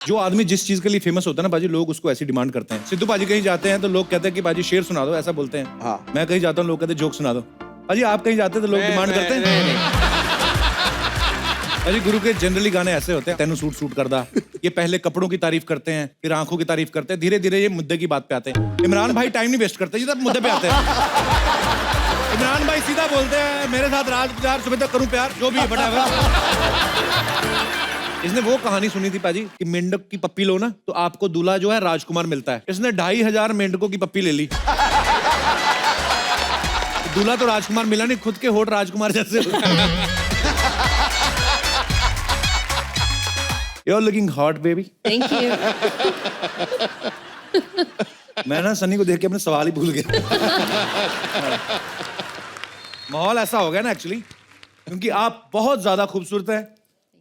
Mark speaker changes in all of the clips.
Speaker 1: जो आदमी जिस चीज के लिए फेमस होता है ना बाजी, लोग उसको ऐसी डिमांड करते हैं। सिद्धू बाजी कहीं जाते हैं तो लोग कहते हैं कि बाजी शेर सुना दो, ऐसा बोलते हैं।
Speaker 2: हाँ।
Speaker 1: मैं कहीं जाता हूँ, लोग कहते हैं जोक सुना दो। बाजी आप कहीं जाते हैं तो लोग डिमांड करते हैं। बाजी गुरु के जनरली गाने ऐसे होते हैं, तेनू सूट सूट करदा, ये पहले कपड़ों की तारीफ करते हैं, फिर आंखों की तारीफ करते हैं, धीरे धीरे ये मुद्दे की बात पे आते हैं। इमरान भाई टाइम नहीं वेस्ट करते, ये सब मुद्दे पे आते हैं। इमरान भाई सीधा बोलते हैं, मेरे साथ रात गुजार सुबह तक करूं प्यार, जो भी है बड़ा। इसने वो कहानी सुनी थी पाजी कि मेंढक की पप्पी लो ना तो आपको दूल्हा जो है राजकुमार मिलता है। इसने 2500 मेंढकों की पप्पी ले ली। दूल्हा तो राजकुमार मिला नहीं, खुद के होठ राजकुमार जैसे। You're looking hot, baby.
Speaker 3: Thank you.
Speaker 1: मैं ना सनी को देख के अपने सवाल ही भूल गया। माहौल ऐसा हो गया ना एक्चुअली, क्योंकि आप बहुत ज्यादा खूबसूरत हैं,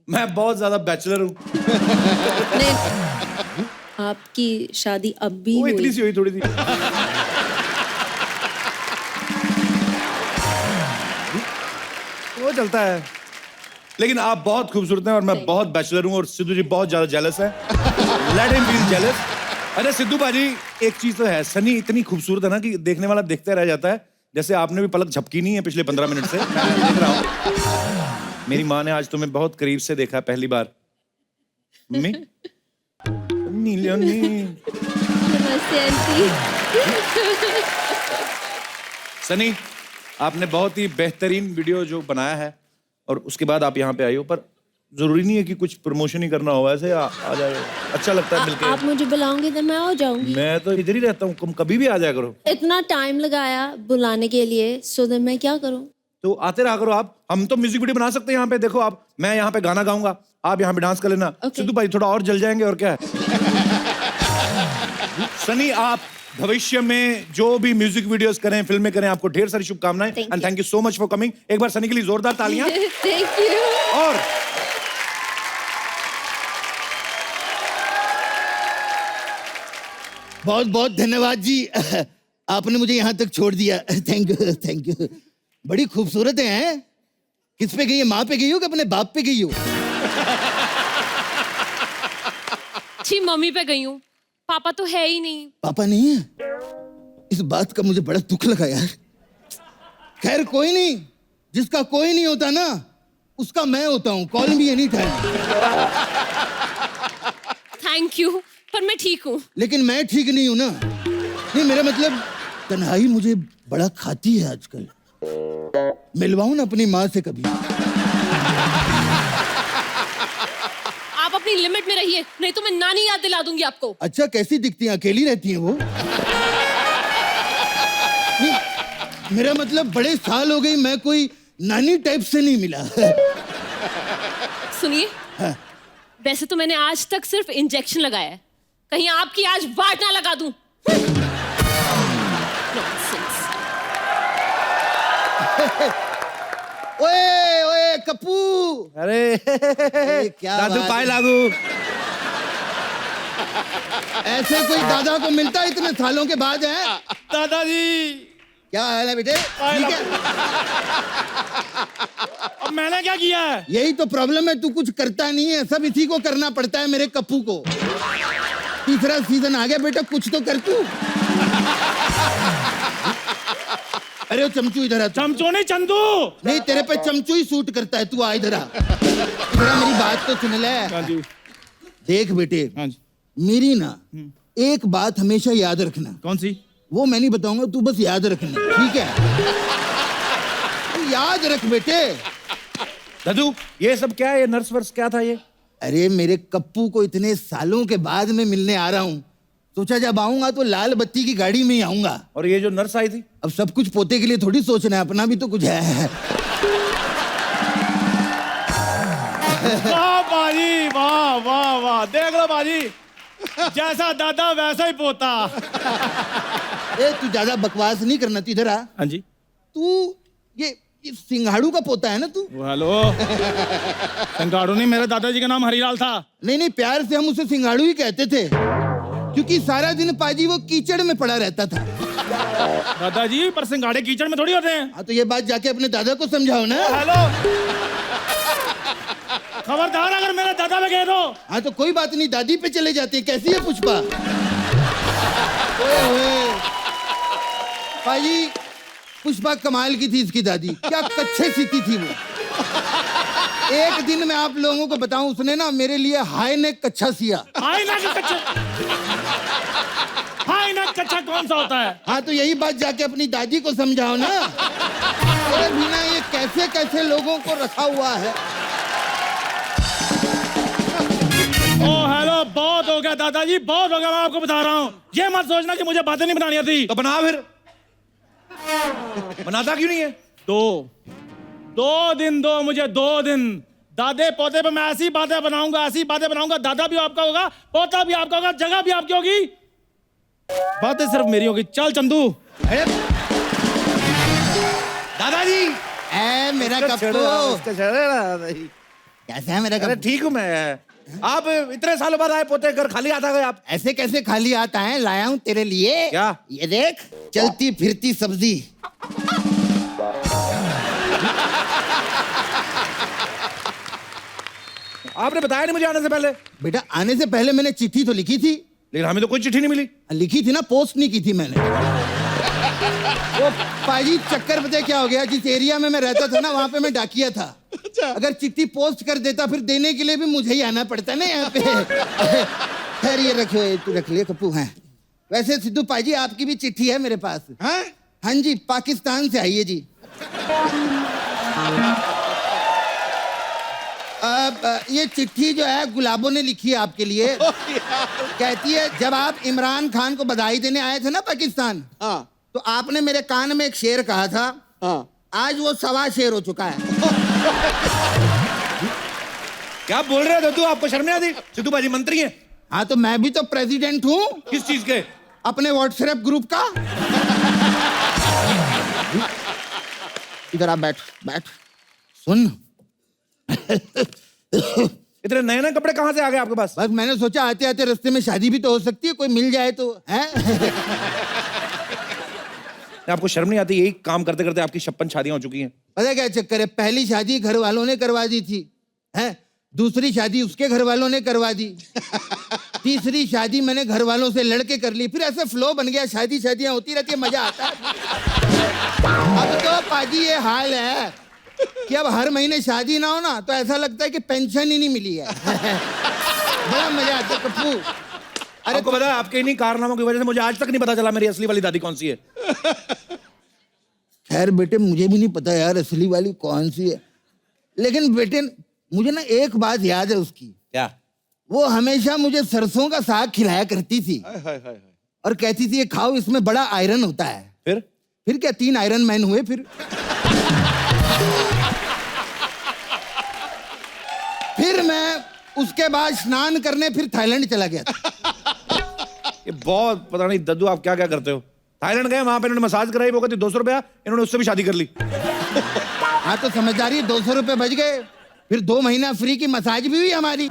Speaker 1: मैं बहुत ज्यादा बैचलर हूँ।
Speaker 3: नहीं, आपकी शादी अब भी
Speaker 1: वो
Speaker 3: हुई।
Speaker 1: इतनी सी हुई, थोड़ी सी। वो चलता है, लेकिन आप बहुत खूबसूरत हैं और मैं बहुत बैचलर हूँ और सिद्धू जी बहुत ज्यादा जेलस है। Let him feel jealous। अरे सिद्धू बाजी एक चीज तो है, सनी इतनी खूबसूरत है ना कि देखने वाला देखते रह जाता है। जैसे आपने भी पलक झपकी नहीं है पिछले 15 मिनट से, मैं देख रहा हूँ। मेरी माँ ने आज तुम्हें बहुत करीब से देखा पहली बार। मम्मी
Speaker 3: नमस्ते आंटी।
Speaker 1: सनी आपने बहुत ही बेहतरीन वीडियो जो बनाया है और उसके बाद आप यहाँ पे आई हो, पर जरूरी नहीं है कि कुछ प्रमोशन ही करना हो, ऐसे आ जाए, अच्छा लगता है मिलके।
Speaker 3: आप मुझे बुलाओगे तो मैं आ जाऊंगी।
Speaker 1: मैं तो इधर ही रहता हूँ, कभी भी आ जाया करो।
Speaker 3: इतना टाइम लगाया बुलाने के लिए, सो तो मैं क्या करूं?
Speaker 1: तो आते रहा करो आप, हम तो म्यूजिक वीडियो बना सकते हैं यहाँ पे। देखो आप, मैं यहाँ पे गाना गाऊंगा, आप यहाँ पे डांस कर लेना।
Speaker 3: Okay.
Speaker 1: सिद्धू भाई थोड़ा और जल जाएंगे और क्या है। सनी आप भविष्य में जो भी म्यूजिक वीडियोस करें, फिल्में करें, आपको ढेर सारी शुभकामनाएं and thank you so much for coming. एक बार सनी के लिए जोरदार तालियां।
Speaker 3: Thank you.
Speaker 1: और
Speaker 2: बहुत बहुत धन्यवाद जी, आपने मुझे यहाँ तक छोड़ दिया। Thank you, thank you. बड़ी खूबसूरत है। किस पे गई है, माँ पे गई हो कि अपने बाप पे गई हो?
Speaker 4: जी मम्मी पे गई हूँ, पापा तो है ही नहीं।
Speaker 2: पापा नहीं है? इस बात का मुझे बड़ा दुख लगा यार। खैर कोई नहीं, जिसका कोई नहीं होता ना उसका मैं होता हूँ। Call me any time.
Speaker 4: Thank you, पर मैं ठीक हूँ।
Speaker 2: लेकिन मैं ठीक नहीं हूं ना। नहीं, मेरा मतलब तन्हाई मुझे बड़ा खाती है आजकल। मिलवाऊं ना अपनी माँ से कभी?
Speaker 4: आप अपनी लिमिट में रहिए, नहीं तो मैं नानी याद दिला दूंगी आपको।
Speaker 2: अच्छा, कैसी दिखती हैं? अकेली रहती हैं वो? नहीं, मेरा मतलब बड़े साल हो गई, मैं कोई नानी टाइप से नहीं मिला।
Speaker 4: सुनिए,
Speaker 2: हाँ।
Speaker 4: वैसे तो मैंने आज तक सिर्फ इंजेक्शन लगाया है, कहीं आपकी आज वाट ना लगा दूं। Nonsense।
Speaker 2: ओए ओए कप्पू,
Speaker 1: अरे
Speaker 2: क्या
Speaker 1: दादू
Speaker 2: बात
Speaker 1: पाए
Speaker 2: है।
Speaker 1: लागू।
Speaker 2: ऐसे कोई दादा को मिलता है इतने सालों के बाद? है
Speaker 1: दादाजी
Speaker 2: क्या हाल है बेटे? ठीक है।
Speaker 1: अब मैंने क्या किया है?
Speaker 2: यही तो प्रॉब्लम है, तू कुछ करता नहीं है, सब इसी को करना पड़ता है, मेरे कप्पू को। तीसरा सीजन आ गया बेटा, कुछ तो कर तू। अरे वो चमचू इधर आ।
Speaker 1: चमचो नहीं चंदू।
Speaker 2: नहीं, तेरे पे चमचू ही सूट करता है, तू आ इधर आ। इधर आ, मेरी बात तो सुन ले।
Speaker 1: हाँ जी।
Speaker 2: देख बेटे,
Speaker 1: हाँ जी।
Speaker 2: मेरी ना एक बात हमेशा याद रखना।
Speaker 1: कौन सी?
Speaker 2: वो मैं नहीं बताऊंगा, तू बस याद रखना, ठीक है? तू याद रख बेटे।
Speaker 1: दादू ये सब क्या है? ये नर्स वर्स क्या था ये?
Speaker 2: अरे मेरे कप्पू को इतने सालों के बाद मैं मिलने आ रहा हूँ, सोचा जब आऊंगा तो लाल बत्ती की गाड़ी में ही आऊंगा।
Speaker 1: और ये जो नर्स आई थी?
Speaker 2: अब सब कुछ पोते के लिए थोड़ी सोचना है, अपना भी तो कुछ है।
Speaker 5: वाह बाजी, वाह वाह वाह, देख लो बाजी, जैसा दादा वैसा ही पोता।
Speaker 2: ए तू ज्यादा बकवास नहीं करना, तू इधर आ।
Speaker 1: हाँ जी।
Speaker 2: तू ये सिंघाड़ू का पोता है ना तू?
Speaker 5: हेलो, सिंगाड़ू नहीं, मेरे दादाजी का नाम हरिलाल था।
Speaker 2: नहीं नहीं, प्यार से हम उसे सिंघाड़ू ही कहते थे, क्योंकि सारा दिन पाजी वो कीचड़ में पड़ा रहता था।
Speaker 5: दादाजी पर सिंगाड़े कीचड़ में थोड़ी होते हैं।
Speaker 2: हाँ तो ये बात जाके अपने दादा को समझाओ ना।
Speaker 5: हेलो, खबरदार अगर मेरे दादा पे गए तो।
Speaker 2: हाँ तो कोई बात नहीं, दादी पे चले जाते हैं। कैसी है पुष्पा? ओए ओए भाई, पुष्पा कमाल की थी इसकी दादी, क्या कच्चे सीती थी वो। एक दिन मैं आप लोगों को बताऊं, उसने ना मेरे लिए हाई नेक कच्चा सिया।
Speaker 5: हाई नेक कच्चा? हाई नेक कच्चा कौन सा होता है?
Speaker 2: हाँ तो यही बात जाके अपनी दादी को समझाओ ना। अरे बिना ये कैसे कैसे लोगों को रखा हुआ है।
Speaker 5: ओ हेलो, बहुत हो गया दादाजी, बहुत हो गया। मैं आपको बता रहा हूँ, ये मत सोचना कि मुझे बातें नहीं बनानी आती।
Speaker 1: तो बना फिर। बनाता क्यों नहीं है?
Speaker 5: दो दिन दो मुझे, 2 दिन। दादे पोते पे मैं ऐसी बातें बनाऊंगा, दादा भी आपका होगा, पोता भी आपका होगा, जगह भी आपकी होगी, बातें सिर्फ मेरी होगी। चल चंदू।
Speaker 2: अरे
Speaker 1: दादाजी
Speaker 2: ए मेरा कप्पू, कैसा है मेरा
Speaker 1: अरे
Speaker 2: कप्पू?
Speaker 1: ठीक हूँ मैं। आप इतने सालों बाद आए पोते घर, खाली आता गए आप।
Speaker 2: ऐसे कैसे खाली आता है? लाया हूँ तेरे लिए।
Speaker 1: क्या?
Speaker 2: ये देख, चलती फिरती सब्जी।
Speaker 1: आपने बताया नहीं मुझे आने से पहले।
Speaker 2: बेटा आने से पहले मैंने चिट्ठी तो लिखी थी।
Speaker 1: लेकिन हमें तो कोई चिट्ठी नहीं मिली।
Speaker 2: लिखी थी ना, पोस्ट नहीं की थी मैंने। वो पाजी चक्कर पता है क्या हो गया, जिस एरिया में मैं रहता था ना, वहां पे मैं डाकिया था। अगर चिट्ठी पोस्ट कर देता फिर देने के लिए भी मुझे ही आना पड़ता ना यहाँ पे। खैर ये रखो, तू रख लिया कप्पू। है वैसे सिद्धू पाजी, आपकी भी चिट्ठी है मेरे पास। हाँ जी, पाकिस्तान से आई है जी। ये चिट्ठी जो है गुलाबों ने लिखी है आपके लिए। कहती है, जब आप इमरान खान को बधाई देने आए थे ना पाकिस्तान, तो आपने मेरे कान में एक शेर कहा था। आज वो 1.25 शेर हो चुका है।
Speaker 1: क्या बोल रहे हो दद्दू? आपको शर्म नहीं आती? सिद्धू बाजी मंत्री हैं।
Speaker 2: हाँ तो मैं भी तो प्रेसिडेंट हूँ।
Speaker 1: किस चीज के?
Speaker 2: अपने व्हाट्सएप ग्रुप का। इधर आप बैठ सुन।
Speaker 1: इतने नए नए कपड़े कहाँ से आ गए आपके पास?
Speaker 2: बस मैंने सोचा आते आते रास्ते में शादी भी तो हो सकती है, कोई मिल जाए तो है।
Speaker 1: आपको शर्म नहीं आती? यही काम करते करते आपकी 56 शादियां हो चुकी हैं।
Speaker 2: पता क्या चक्कर है, पहली शादी घर वालों ने करवा दी थी, है? दूसरी शादी उसके घर वालों ने करवा दी। तीसरी शादी मैंने घर वालों से लड़के कर ली। फिर ऐसे फ्लो बन गया, शादियां होती रहती है, मजा आता है। अब तो पाजी ये हाल है कि अब हर महीने शादी ना हो ना तो ऐसा लगता है कि पेंशन ही नहीं मिली है। बड़ा मजा आता है कप्पू।
Speaker 1: अरे आपको पता है, आपके इन्हीं कारनामों की वजह से मुझे आज तक नहीं पता चला मेरी असली वाली दादी कौन सी है।
Speaker 2: खैर बेटे, मुझे भी नहीं पता यार असली वाली कौन सी है, लेकिन बेटे मुझे ना एक बात याद है उसकी।
Speaker 1: क्या?
Speaker 2: वो हमेशा मुझे सरसों का साग खिलाया करती थी और कहती थी ये खाओ, इसमें बड़ा आयरन होता है। फिर क्या 3 आयरन मैन हुए फिर मैं उसके बाद स्नान करने फिर थाईलैंड चला गया था।
Speaker 1: ये बहुत पता नहीं दद्दू आप क्या क्या करते हो। थाईलैंड गए, वहां पे इन्होंने मसाज कराई, वो कहती 200 रुपया, इन्होंने उससे भी शादी कर ली।
Speaker 2: हाँ तो समझदारी, 200 रुपए बच गए, फिर 2 महीना फ्री की मसाज भी हुई हमारी।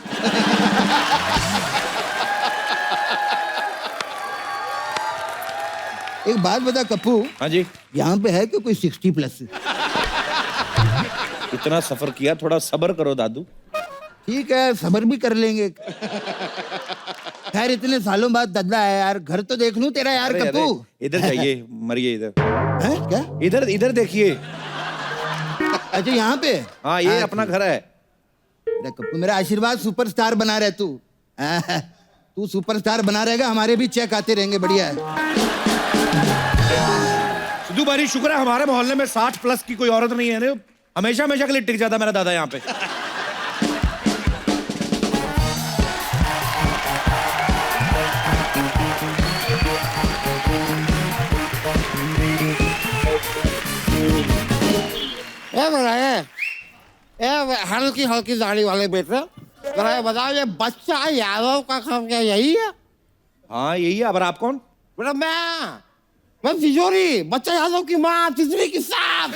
Speaker 2: एक बात बता कप्पू।
Speaker 1: हाँ जी।
Speaker 2: यहाँ पे है कि कोई 60 प्लस?
Speaker 1: इतना सफर किया, थोड़ा सब्र करो दादू।
Speaker 2: ठीक है, सब्र भी कर लेंगे। खैर इतने सालों बाद दद्दा है यार, घर तो देख लूं तेरा यार कप्पू।
Speaker 1: इधर जाइए, मरिए इधर।
Speaker 2: है क्या?
Speaker 1: इधर देखिए।
Speaker 2: अच्छा यहाँ पे?
Speaker 1: हाँ ये अपना घर है।
Speaker 2: कप्पू मेरा आशीर्वाद, सुपरस्टार बना रहे तू। तू सुपरस्टार बना रहेगा, हमारे भी चेक आते रहेंगे। बढ़िया है
Speaker 1: सिद्धू भाई, शुक्र है हमारे मोहल्ले में 60 प्लस की कोई औरत नहीं है। हमेशा के लिए टिक जाता मेरा दादा यहाँ पे।
Speaker 6: हल्की हल्की दाढ़ी वाले बेटे, जरा ये बताओ, ये बच्चा यादव का काम क्या यही है?
Speaker 1: हाँ यही है। अब आप कौन?
Speaker 6: बेटा मैं तिजोरी, बच्चा यादव की माँ तिजोरी की साथ।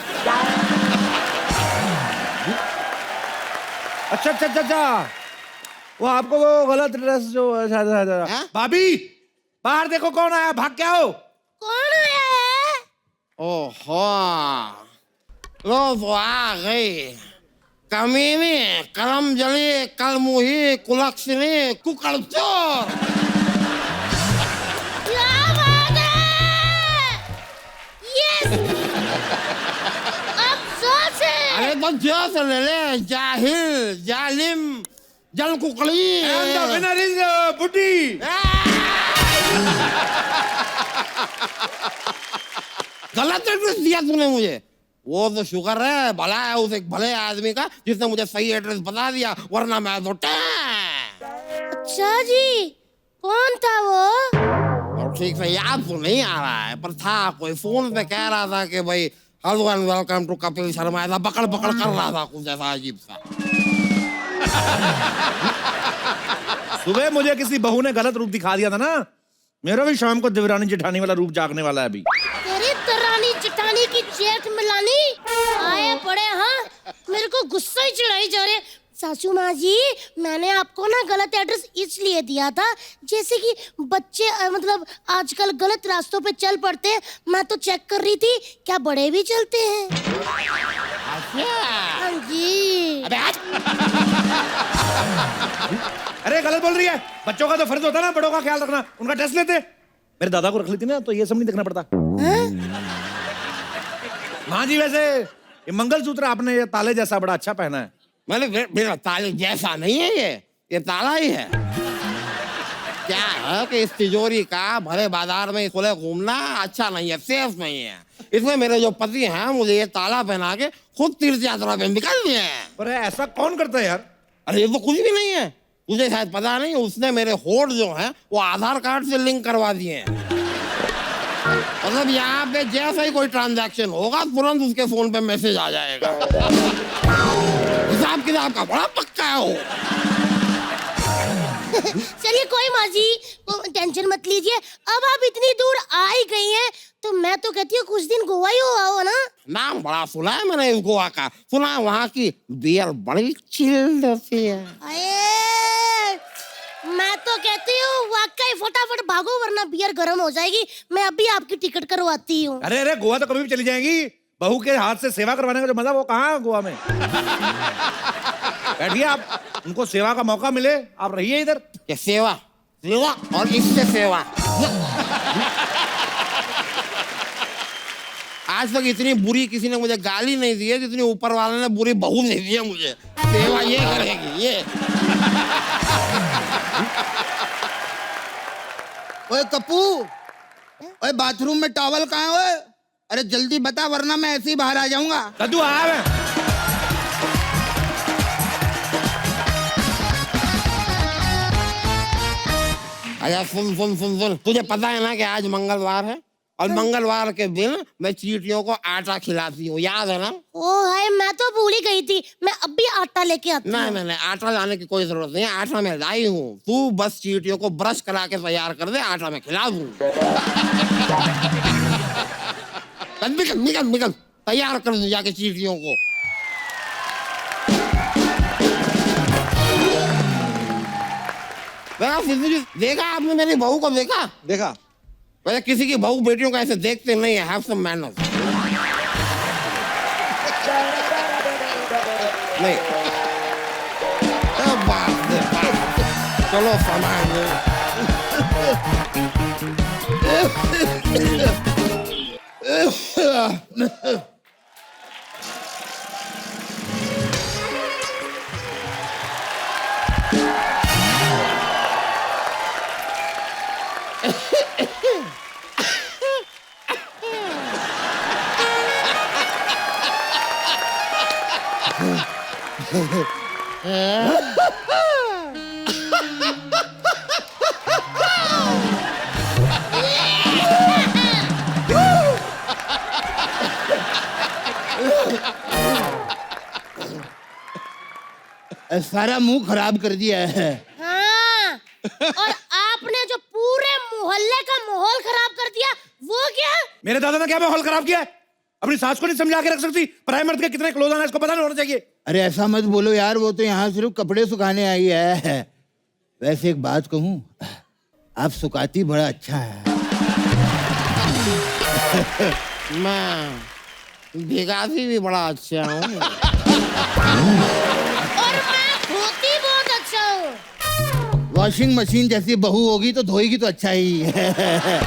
Speaker 1: अच्छा, वो आपको वो गलत ड्रेस जो। भाभी बाहर देखो कौन आया, भाग के आओ।
Speaker 6: कौन है? ओहो, लो तो आ गई। कमीनी, करम जली, कलमुही, कुलक्षणी, कुकड़चोर।
Speaker 7: क्या बात है? यस। अब जोर से।
Speaker 6: अरे तो जोर से ले ले, जाहिल, जालिम, जल कुकड़ी।
Speaker 1: And the winner is बुड्ढी।
Speaker 6: गलत एड्रेस दिया तूने मुझे। वो तो शुक्र है, भला है उस एक भले आदमी का जिसने मुझे सही एड्रेस बता दिया, वरना मैं तो
Speaker 7: अच्छा जी, कौन था वो?
Speaker 6: और ठीक से याद तो नहीं आ रहा है, पर था कोई फोन पे कह रहा था कि भाई hello and welcome to Kapil Sharma, ऐसा पकड़ पकड़ कर रहा था कुछ ऐसा अजीब सा।
Speaker 1: सुबह मुझे किसी बहू ने गलत रूप दिखा दिया था ना, मेरा भी शाम को देवरानी जेठानी वाला रूप जागने वाला है अभी।
Speaker 7: तेरी तरानी चिटानी की जेठ मिलानी आए पड़े। हाँ, मेरे को गुस्सा ही चढ़ाई जा रहे। सासू माँ जी, मैंने आपको ना गलत एड्रेस इसलिए दिया था, जैसे कि बच्चे मतलब आजकल गलत रास्तों पे चल पड़ते हैं। मैं तो चेक कर रही थी, क्या बड़े भी चलते हैं? हाँ जी।
Speaker 6: अबे आज
Speaker 1: अरे गलत बोल रही है, बच्चों का तो फर्ज होता है ना बड़ों का ख्याल रखना, उनका टेस्ट लेते। मेरे दादा को रख लेती ना तो ये सब नहीं देखना पड़ता। हाँ जी, वैसे ये मंगलसूत्र आपने ये ताले जैसा बड़ा अच्छा पहना है।
Speaker 6: मेरा ताले जैसा नहीं है, ये ताला ही है। क्या है कि इस तिजोरी का भरे बाजार में खुले घूमना अच्छा नहीं है, सेफ नहीं है। इसमें मेरे जो पति हैं मुझे ये ताला पहना के खुद तीर्थ यात्रा पे निकल दिए हैं।
Speaker 1: पर ऐसा कौन करता है यार?
Speaker 6: अरे ये तो कुछ भी नहीं है, तुझे शायद पता नहीं, उसने मेरे होठ जो हैं वो आधार कार्ड से लिंक करवा दिए हैं। मतलब यहाँ पे जैसा ही कोई ट्रांजैक्शन होगा तुरंत उसके फोन पे मैसेज आ जाएगा। हिसाब किताब का बड़ा पक्का है वो।
Speaker 7: चलिए कोई माँ जी, टेंशन मत लीजिए। अब आप इतनी दूर आ ही गई हैं, तो मैं तो कहती हूँ कुछ दिन गोवा ही हो आओ ना।
Speaker 6: नाम बड़ा सुना है मैंने इस गोवा का, सुना है वहाँ की बियर बड़ी चिल्ड होती है।
Speaker 7: अये, मैं तो कहती हूँ वाकई फटाफट भागो वरना बियर गर्म हो जाएगी। मैं अभी आपकी टिकट करवाती हूँ।
Speaker 1: अरे अरे, गोवा तो कभी भी चली जाएंगी, बहू के हाथ से सेवा करवाने का जो मजा वो कहाँ है गोवा में। बैठिए आप, उनको सेवा का मौका मिले, आप रहिए इधर।
Speaker 6: ये सेवा सेवा और इससे सेवा। आज तक इतनी बुरी किसी ने मुझे गाली नहीं दी है जितनी ऊपर वाले ने बुरी बहू दे दी है मुझे। सेवा ये करेगी ये।
Speaker 2: ओए कप्पू, ओए बाथरूम में टॉवल कहाँ है? ओए अरे जल्दी बता वरना मैं ऐसे ही बाहर आ जाऊंगा।
Speaker 1: कद्दू आया है।
Speaker 6: अच्छा सुन सुन सुन सुन, तुझे पता है ना कि आज मंगलवार है और मंगलवार के दिन मैं चींटियों को आटा खिलाती हूँ, याद है ना?
Speaker 7: ओ हाय, मैं तो भूल ही गई थी। मैं अभी आटा लेके आती हूँ।
Speaker 6: नहीं, आटा लाने की कोई जरूरत नहीं है, आटा मैं लाई हूँ। तू बस चींटियों को ब्रश करा के तैयार कर दे, आटा मैं खिला दूँ। निकल निकल निकल, तैयार कर दूँ जाके चींटियों को। देखा आपने मेरी बहू को? देखा
Speaker 2: देखा।
Speaker 6: वैसे किसी की बहू बेटियों को ऐसे देखते नहीं है। Have some manners. नहीं बाप रे बाप, चलो सामान
Speaker 2: सारा मुंह खराब कर दिया है।
Speaker 7: हाँ, और आपने जो पूरे मोहल्ले का माहौल खराब कर दिया वो क्या?
Speaker 1: मेरे दादा ने क्या माहौल खराब किया है? अपनी सास को नहीं समझा के रख सकती? पराये मर्द के कितने क्लोज आना इसको पता नहीं होना चाहिए।
Speaker 2: अरे ऐसा मत बोलो यार, वो तो यहाँ सिर्फ कपड़े सुखाने आई है। वैसे एक बात कहूँ, आप सुखाती बड़ा अच्छा है।
Speaker 6: मैं भिगाती भी बड़ा अच्छा हूँ।
Speaker 7: और मैं धोती बहुत अच्छा हूँ।
Speaker 2: वॉशिंग मशीन जैसी बहू होगी तो धोएगी तो अच्छा ही है।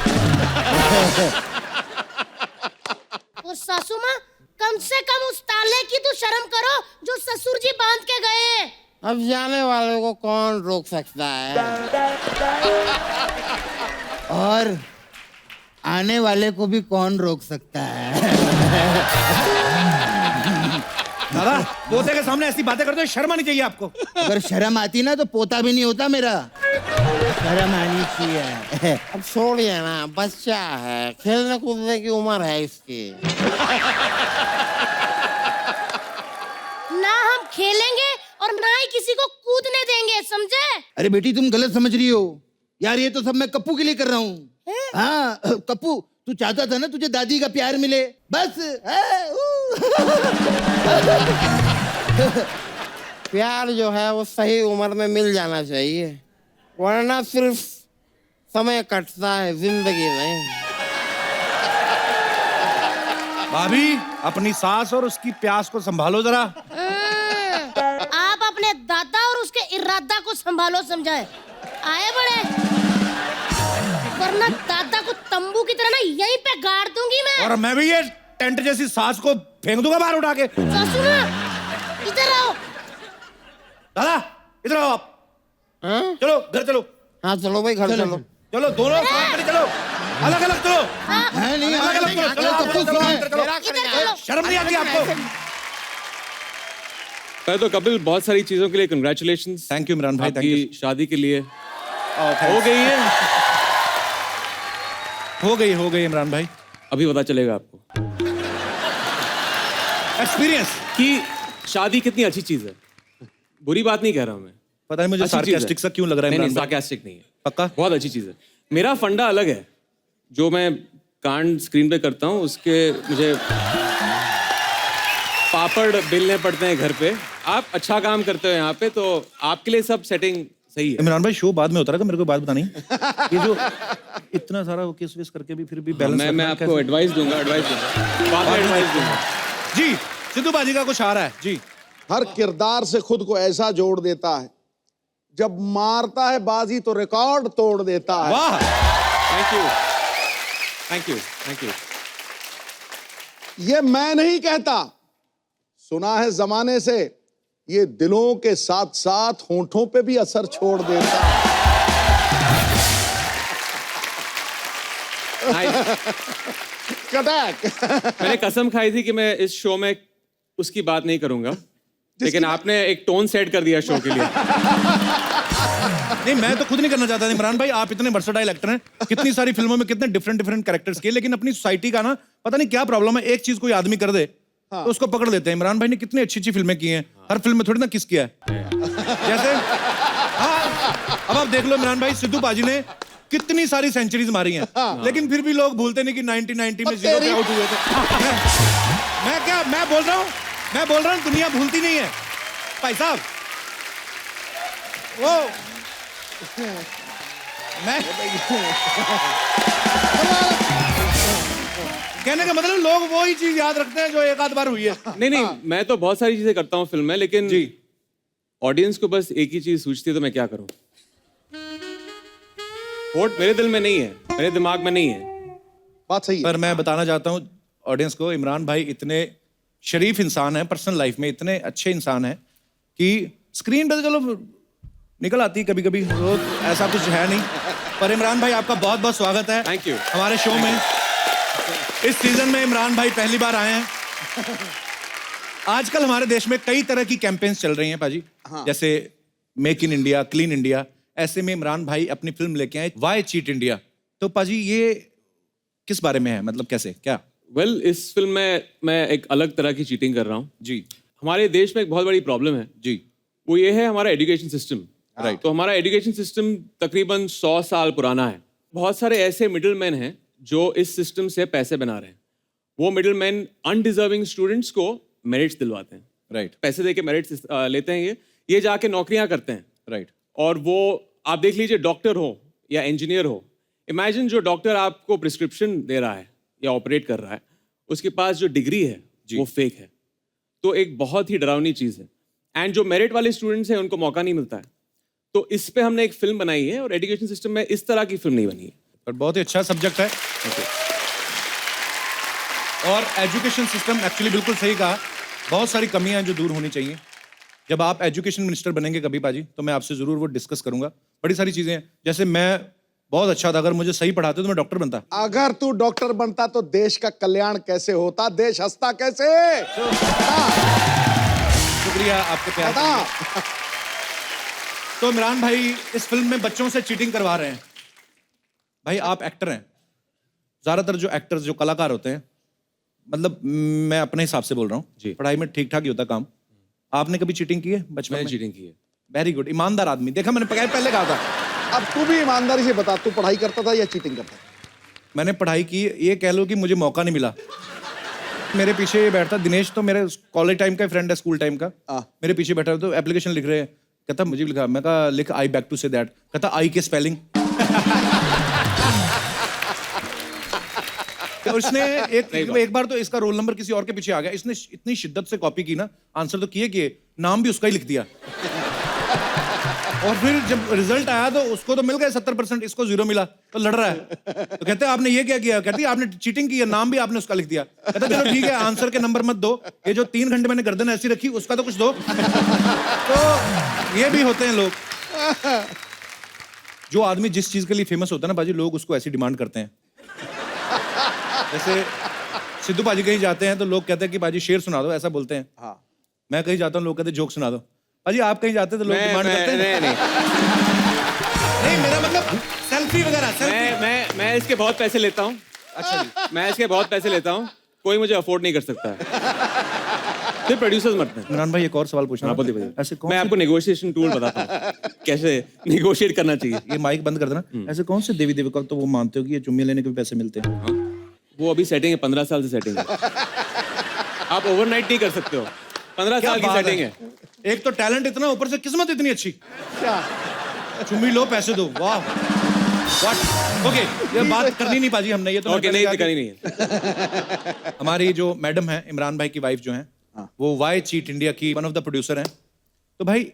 Speaker 7: और सासू माँ, कम से कम उस ताले की तो शर्म करो जो ससुर जी बांध के गए हैं।
Speaker 6: अब जाने वाले को कौन रोक सकता है?
Speaker 2: और आने वाले को भी कौन रोक सकता है?
Speaker 1: दादा पोते के सामने ऐसी बातें करते हो, शर्म आनी चाहिए आपको।
Speaker 2: अगर शर्म आती ना तो पोता भी नहीं होता मेरा। शर्म आनी चाहिए।
Speaker 6: अब छोड़िए ना, बच्चा है, खेलने कूदने की उम्र है इसकी।
Speaker 7: ना हम खेलेंगे और ना ही किसी को कूदने देंगे, समझे?
Speaker 2: अरे बेटी तुम गलत समझ रही हो यार, ये तो सब मैं कप्पू के लिए कर रहा हूँ। हाँ कप्पू, तू चाहता था ना तुझे दादी का प्यार मिले, बस।
Speaker 6: प्यार जो है वो सही उम्र में मिल जाना चाहिए, वरना सिर्फ समय कटता है, जिंदगी नहीं।
Speaker 1: भाभी अपनी सास और उसकी प्यास को संभालो जरा।
Speaker 7: आप अपने दादा और उसके इरादा को संभालो, समझाए? आए बड़े, वरना दादा को तंबू की तरह ना यहीं पे गाड़ दूंगी मैं।
Speaker 1: और मैं भी ये टेंट जैसी सास को फेंक दूंगा बाहर उठा के।
Speaker 7: सासू माँ, इधर आओ।
Speaker 1: दादा इधर आओ आप।
Speaker 6: हाँ?
Speaker 1: चलो घर चलो।
Speaker 6: हाँ चलो भाई, घर चलो।
Speaker 1: चलो दोनों साथ में चलो, अलग अलग चलो।
Speaker 2: है नहीं,
Speaker 1: अलग अलग चलो, चलो,
Speaker 2: कप्पू
Speaker 1: चलो,
Speaker 2: सुनो।
Speaker 1: अंदर चलो।
Speaker 7: इधर चलो।
Speaker 1: शर्म नहीं आती आपको?
Speaker 8: पहले तो कपिल बहुत सारी चीजों के लिए कंग्रेचुलेशंस।
Speaker 1: थैंक यू इमरान भाई, थैंक यू।
Speaker 8: आपकी शादी के लिए
Speaker 1: हो
Speaker 8: हो गई है।
Speaker 1: गई इमरान भाई।
Speaker 8: अभी पता चलेगा आपको
Speaker 1: एक्सपीरियंस
Speaker 8: कि शादी कितनी अच्छी चीज है। बुरी बात नहीं कह रहा हूं मैं,
Speaker 1: पता नहीं मुझे
Speaker 8: अच्छी चीज है।
Speaker 1: सार्कास्टिक सा क्यों लग रहा है
Speaker 8: नहीं
Speaker 1: इमरान भाई?
Speaker 8: सार्कास्टिक नहीं है,
Speaker 1: पक्का?
Speaker 8: बहुत अच्छी चीज है। मेरा फंडा अलग है, जो मैं कांड स्क्रीन पे करता हूँ उसके मुझे पापड़ बेलने पड़ते हैं घर पे। आप अच्छा काम करते हो यहाँ पे, तो आपके लिए सब सेटिंग सही है।
Speaker 1: इमरान भाई शो बाद में होता रहेगा, मेरे को बात बतानी। ये जो इतना सारा किस विस करके भी फिर भी बैलेंस
Speaker 8: मैं आपको एडवाइस दूंगा बाद में एडवाइस दूंगा।
Speaker 1: जी सिद्धू बाजी का कुछ आ रहा है जी।
Speaker 9: हर किरदार से खुद को ऐसा जोड़ देता है, जब मारता है बाजी तो रिकॉर्ड तोड़ देता है।
Speaker 1: वाह,
Speaker 8: thank you thank you thank you.
Speaker 9: ये मैं नहीं कहता, सुना है जमाने से, ये दिलों के साथ साथ होंठों पे भी असर छोड़ देता है। कटैक।
Speaker 8: मैंने कसम खाई थी कि मैं इस शो में उसकी बात नहीं करूंगा, लेकिन आपने एक टोन सेट कर दिया शो के लिए।
Speaker 1: नहीं मैं तो खुद नहीं करना चाहता था इमरान भाई, आप इतने वर्सेटाइल एक्टर हैं, कितनी सारी फिल्मों में कितने डिफरेंट डिफरेंट कैरेक्टर्स किए, लेकिन अपनी सोसाइटी का ना पता नहीं क्या प्रॉब्लम है, एक चीज कोई आदमी कर दे तो उसको पकड़ लेते हैं। इमरान भाई ने कितनी अच्छी अच्छी फिल्में की हैं, हर फिल्म में थोड़ी ना किस किया है। जैसे हाँ, अब आप देख लो इमरान भाई, सिद्धू बाजी ने कितनी सारी सेंचुरीज मारी हैं, लेकिन फिर भी लोग भूलते नहीं कि 1990 में 0 पे आउट हुए थे। मैं बोल रहा हूँ दुनिया भूलती नहीं है भाई साहब। वो मैं कहने का मतलब लोग वो ही चीज याद रखते हैं जो एक आध बार हुई है।
Speaker 8: नहीं मैं तो बहुत सारी चीजें करता हूँ फिल्म में, लेकिन
Speaker 1: जी
Speaker 8: ऑडियंस को बस एक ही चीज सूझती है, तो मैं क्या करूं। वोट मेरे दिल में नहीं है, मेरे दिमाग में नहीं है।
Speaker 9: बात सही है।
Speaker 1: पर मैं बताना चाहता हूँ ऑडियंस को, इमरान भाई इतने शरीफ इंसान हैं, पर्सनल लाइफ में इतने अच्छे इंसान हैं कि स्क्रीन पे तो चलो निकल आती है कभी कभी, वो ऐसा कुछ है नहीं। पर इमरान भाई आपका बहुत बहुत स्वागत है
Speaker 8: Thank you.
Speaker 1: हमारे शो में। इस सीजन में इमरान भाई पहली बार आए हैं। आजकल हमारे देश में कई तरह की कैंपेन्स चल रही हैं पाजी, जैसे make in India, clean India. ऐसे में इमरान भाई अपनी फिल्म लेके आए वाई चीट इंडिया। तो पाजी ये किस बारे में है, मतलब कैसे क्या?
Speaker 8: वेल इस फिल्म में मैं एक अलग तरह की चीटिंग कर रहा हूँ
Speaker 1: जी
Speaker 8: हमारे देश में एक बहुत बड़ी प्रॉब्लम है
Speaker 1: जी
Speaker 8: वो ये है हमारा एजुकेशन सिस्टम।
Speaker 1: राइट।
Speaker 8: तो हमारा एजुकेशन सिस्टम तकरीबन 100 साल पुराना है। बहुत सारे ऐसे मिडिल मैन हैं जो इस सिस्टम से पैसे बना रहे हैं। वो मिडिल मैन अनडिजर्विंग स्टूडेंट्स को मेरिट्स दिलवाते हैं।
Speaker 1: राइट
Speaker 8: पैसे दे के मेरिट्स लेते हैं, ये जाके नौकरियां करते हैं।
Speaker 1: राइट।
Speaker 8: और वो आप देख लीजिए, डॉक्टर हो या इंजीनियर हो, इमेजिन जो डॉक्टर आपको प्रिस्क्रिप्शन दे रहा है या ऑपरेट कर रहा है, उसके पास जो डिग्री है वो फेक है। तो एक बहुत ही डरावनी चीज़ है। एंड जो मेरिट वाले स्टूडेंट्स हैं उनको मौका नहीं मिलता है। तो इस पे हमने एक फिल्म बनाई है और एजुकेशन सिस्टम में इस तरह की फिल्म नहीं बनी है।
Speaker 1: पर बहुत ही अच्छा सब्जेक्ट है। और एजुकेशन सिस्टम एक्चुअली बिल्कुल सही कहा, बहुत सारी कमियां हैं जो दूर होनी चाहिए। जब आप एजुकेशन मिनिस्टर बनेंगे कभी पाजी, तो मैं आपसे जरूर वो डिस्कस करूंगा। बड़ी सारी चीजें हैं, जैसे मैं बहुत अच्छा था, अगर मुझे सही पढ़ाते तो मैं डॉक्टर बनता।
Speaker 9: अगर तू डॉक्टर बनता तो देश का कल्याण कैसे होता, देश हंसता कैसे?
Speaker 1: शुक्रिया आपके प्यार के लिए। तो इमरान भाई इस फिल्म में बच्चों से चीटिंग करवा रहे हैं। भाई आप एक्टर हैं, ज्यादातर जो एक्टर्स जो कलाकार होते हैं, मतलब मैं अपने हिसाब से बोल रहा
Speaker 8: जी।
Speaker 1: हूँ, पढ़ाई में ठीक ठाक ही होता काम। आपने कभी चीटिंग की है बचपन
Speaker 8: मैंने
Speaker 1: में?
Speaker 8: चीटिंग की है।
Speaker 1: वेरी गुड, ईमानदार आदमी। देखा मैंने पहले कहा था।
Speaker 9: अब तू भी ईमानदारी से बता, तू पढ़ाई करता था या चीटिंग करता था?
Speaker 1: मैंने पढ़ाई की, ये कह लो कि मुझे मौका नहीं मिला। मेरे पीछे ये बैठता दिनेश, तो मेरे कॉलेज टाइम का फ्रेंड है, स्कूल टाइम का। मेरे पीछे बैठा तो एप्लीकेशन लिख रहे हैं, कहता मुझे भी लिखा। मैं कहा लिख आई बैक टू से दैट। कहता आई के स्पेलिंग। तो उसने एक बार तो इसका रोल नंबर किसी और के पीछे आ गया, इसने इतनी शिद्दत से कॉपी की ना, आंसर तो किए नाम भी उसका ही लिख दिया। और फिर जब रिजल्ट आया तो उसको तो मिल गए 70%, इसको 0 मिला। तो लड़ रहा है, तो कहते हैं आपने ये क्या किया? कहती है आपने चीटिंग की है, नाम भी आपने उसका लिख दिया। कहता चलो ठीक है, आंसर के नंबर मत दो, ये जो 3 घंटे मैंने गर्दन ऐसी रखी उसका तो कुछ दो। तो ये भी होते हैं लोग। जो आदमी जिस चीज के लिए फेमस होता है ना बाजी, लोग उसको ऐसी डिमांड करते हैं। जैसे सिद्धू पाजी कहीं जाते हैं तो लोग कहते हैं कि बाजी शेर सुना दो, ऐसा बोलते हैं।
Speaker 9: हाँ।
Speaker 1: मैं कहीं जाता हूँ, लोग कहते हैं जोक सुना दो। पाजी आप कहीं जाते हैं तो लोग डिमांड करते हैं। नहीं मेरा मतलब सेल्फी वगैरह, सेल्फी।
Speaker 8: मैं इसके बहुत पैसे लेता हूँ।
Speaker 1: अच्छा जी।
Speaker 8: मैं इसके बहुत पैसे लेता हूँ, कोई मुझे अफोर्ड नहीं कर सकता है। फिर प्रोड्यूसर्स मरते हैं।
Speaker 1: इमरान भाई एक और सवाल पूछना। ऐसे कौन
Speaker 8: मैं आपको नेगोशिएशन टूल बताता हूँ कैसे नेगोशिएट करना चाहिए।
Speaker 1: ये माइक बंद कर देना। ऐसे कौन से देवी देवता तो वो मानते हो कि ये चुम्मी लेने के भी पैसे मिलते हैं?
Speaker 8: हाँ? वो अभी सेटिंग है, 15 साल से सेटिंग है। आप ओवरनाइट नहीं कर सकते हो, 15 साल की सेटिंग है।
Speaker 1: एक तो टैलेंट इतना, ऊपर से किस्मत इतनी अच्छी।
Speaker 9: क्या?
Speaker 1: चुम्मी लो पैसे दो, वाह। व्हाट? ओके, ये बात करनी नहीं पाजी हमने, ये तो
Speaker 8: ओके नहीं करनी नहीं है।
Speaker 1: हमारी जो मैडम है, इमरान भाई की वाइफ जो है, वो वाई चीट इंडिया की वन ऑफ द प्रोड्यूसर हैं। तो भाई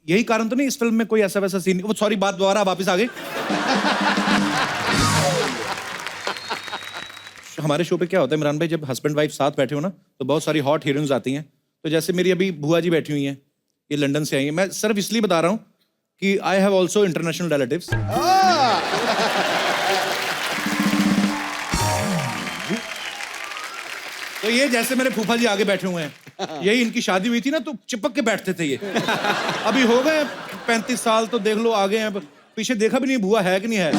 Speaker 1: यही कारण तो नहीं इस फिल्म में कोई ऐसा वैसा सीन? वो सॉरी, बात दोबारा वापस आ गई। हमारे शो पे क्या होता है इमरान भाई, जब हस्बैंड वाइफ साथ बैठे हो ना, तो बहुत सारी हॉट हीरोइंस आती हैं। तो जैसे मेरी अभी बुआ जी बैठी हुई हैं, ये लंदन से आई हैं। मैं सिर्फ इसलिए बता रहा हूँ कि I have also international relatives. तो ये जैसे मेरे फूफा जी आगे बैठे हुए हैं, यही इनकी शादी हुई थी ना, तो चिपक के बैठते थे ये। अभी हो गए 35 साल, तो देख लो आगे हैं, पीछे देखा भी नहीं बुआ है कि नहीं है।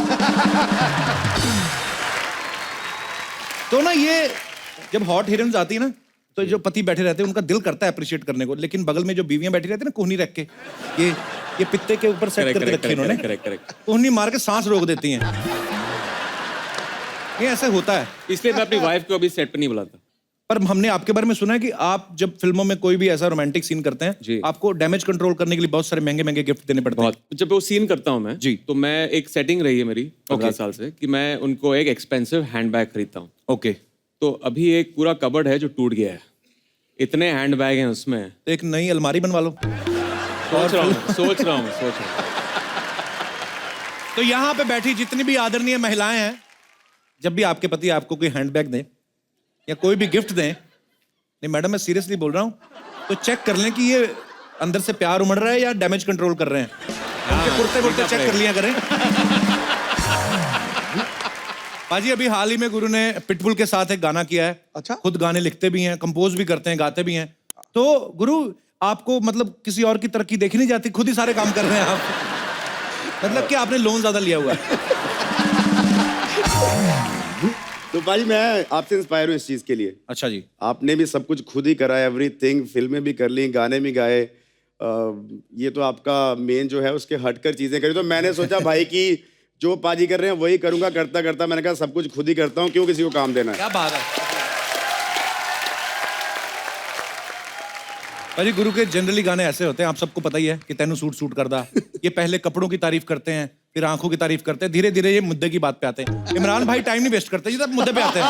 Speaker 1: तो ना ये जब हॉट हीरोइंस आती है ना, तो जो पति बैठे रहते हैं उनका दिल करता है अप्रिशिएट करने को, लेकिन बगल में जो बीवियां बैठी रहती है ना कोहनी रख के, ये पित्ते के ऊपर सेट करके रखी इन्होंने, कोहनी मार के सांस रोक देती हैं। ये ऐसा होता है।
Speaker 8: इसलिए मैं अपनी वाइफ को अभी सेट पे नहीं बुलाता।
Speaker 1: पर हमने आपके बारे में सुना है कि आप जब फिल्मों में कोई भी ऐसा रोमांटिक सीन करते हैं, आपको डैमेज कंट्रोल करने के लिए बहुत सारे महंगे महंगे गिफ्ट देने पड़ते हैं।
Speaker 8: जब वो सीन करता हूँ मैं
Speaker 1: जी,
Speaker 8: तो मैं एक सेटिंग रही है मेरी 15 साल से कि मैं उनको एक एक्सपेंसिव हैंडबैग खरीदता हूँ।
Speaker 1: ओके।
Speaker 8: तो अभी एक पूरा कबर्ड है जो टूट गया है, इतने हैंडबैग हैं उसमें।
Speaker 1: तो एक नई अलमारी बनवा लो।
Speaker 8: सोच रहा हूँ।
Speaker 1: तो यहाँ पे बैठी जितनी भी आदरणीय महिलाएं हैं, जब भी आपके पति आपको कोई हैंडबैग दें या कोई भी गिफ्ट दें, नहीं मैडम मैं सीरियसली बोल रहा हूँ, तो चेक कर लें कि ये अंदर से प्यार उमड़ रहा है या डैमेज कंट्रोल कर रहे हैं। उनके कुर्ते वुर्ते चेक कर लिया करें। बाजी अभी हाल ही में गुरु ने पिटबुल के साथ एक गाना किया है।
Speaker 9: अच्छा।
Speaker 1: खुद गाने लिखते भी हैं, कंपोज भी करते हैं, गाते भी हैं। तो गुरु आपको मतलब किसी और की तरक्की देखी नहीं जाती, खुद ही सारे काम कर रहे हैं आप। मतलब कि आपने लोन ज्यादा लिया हुआ है।
Speaker 10: तो भाई मैं आपसे इंस्पायर हूँ इस चीज के लिए।
Speaker 1: अच्छा जी।
Speaker 10: आपने भी सब कुछ खुद ही करा, एवरीथिंग, फिल्में भी कर ली, गाने भी गाए। ये तो आपका मेन जो है उसके हटकर चीजें करी। तो मैंने सोचा भाई कि जो पाजी कर रहे हैं वही करूंगा। करता करता मैंने कहा सब कुछ खुद ही करता हूँ, क्यों किसी को काम देना है।
Speaker 1: क्या बात है। भाई गुरु के जनरली गाने ऐसे होते हैं, आप सबको पता ही है कि तेनू सूट करदा। ये पहले कपड़ों की तारीफ करते हैं, फिर आंखों की तारीफ करते हैं, धीरे धीरे ये मुद्दे की बात पे आते हैं। इमरान भाई टाइम नहीं वेस्ट करते, ये सब मुद्दे पे आते हैं।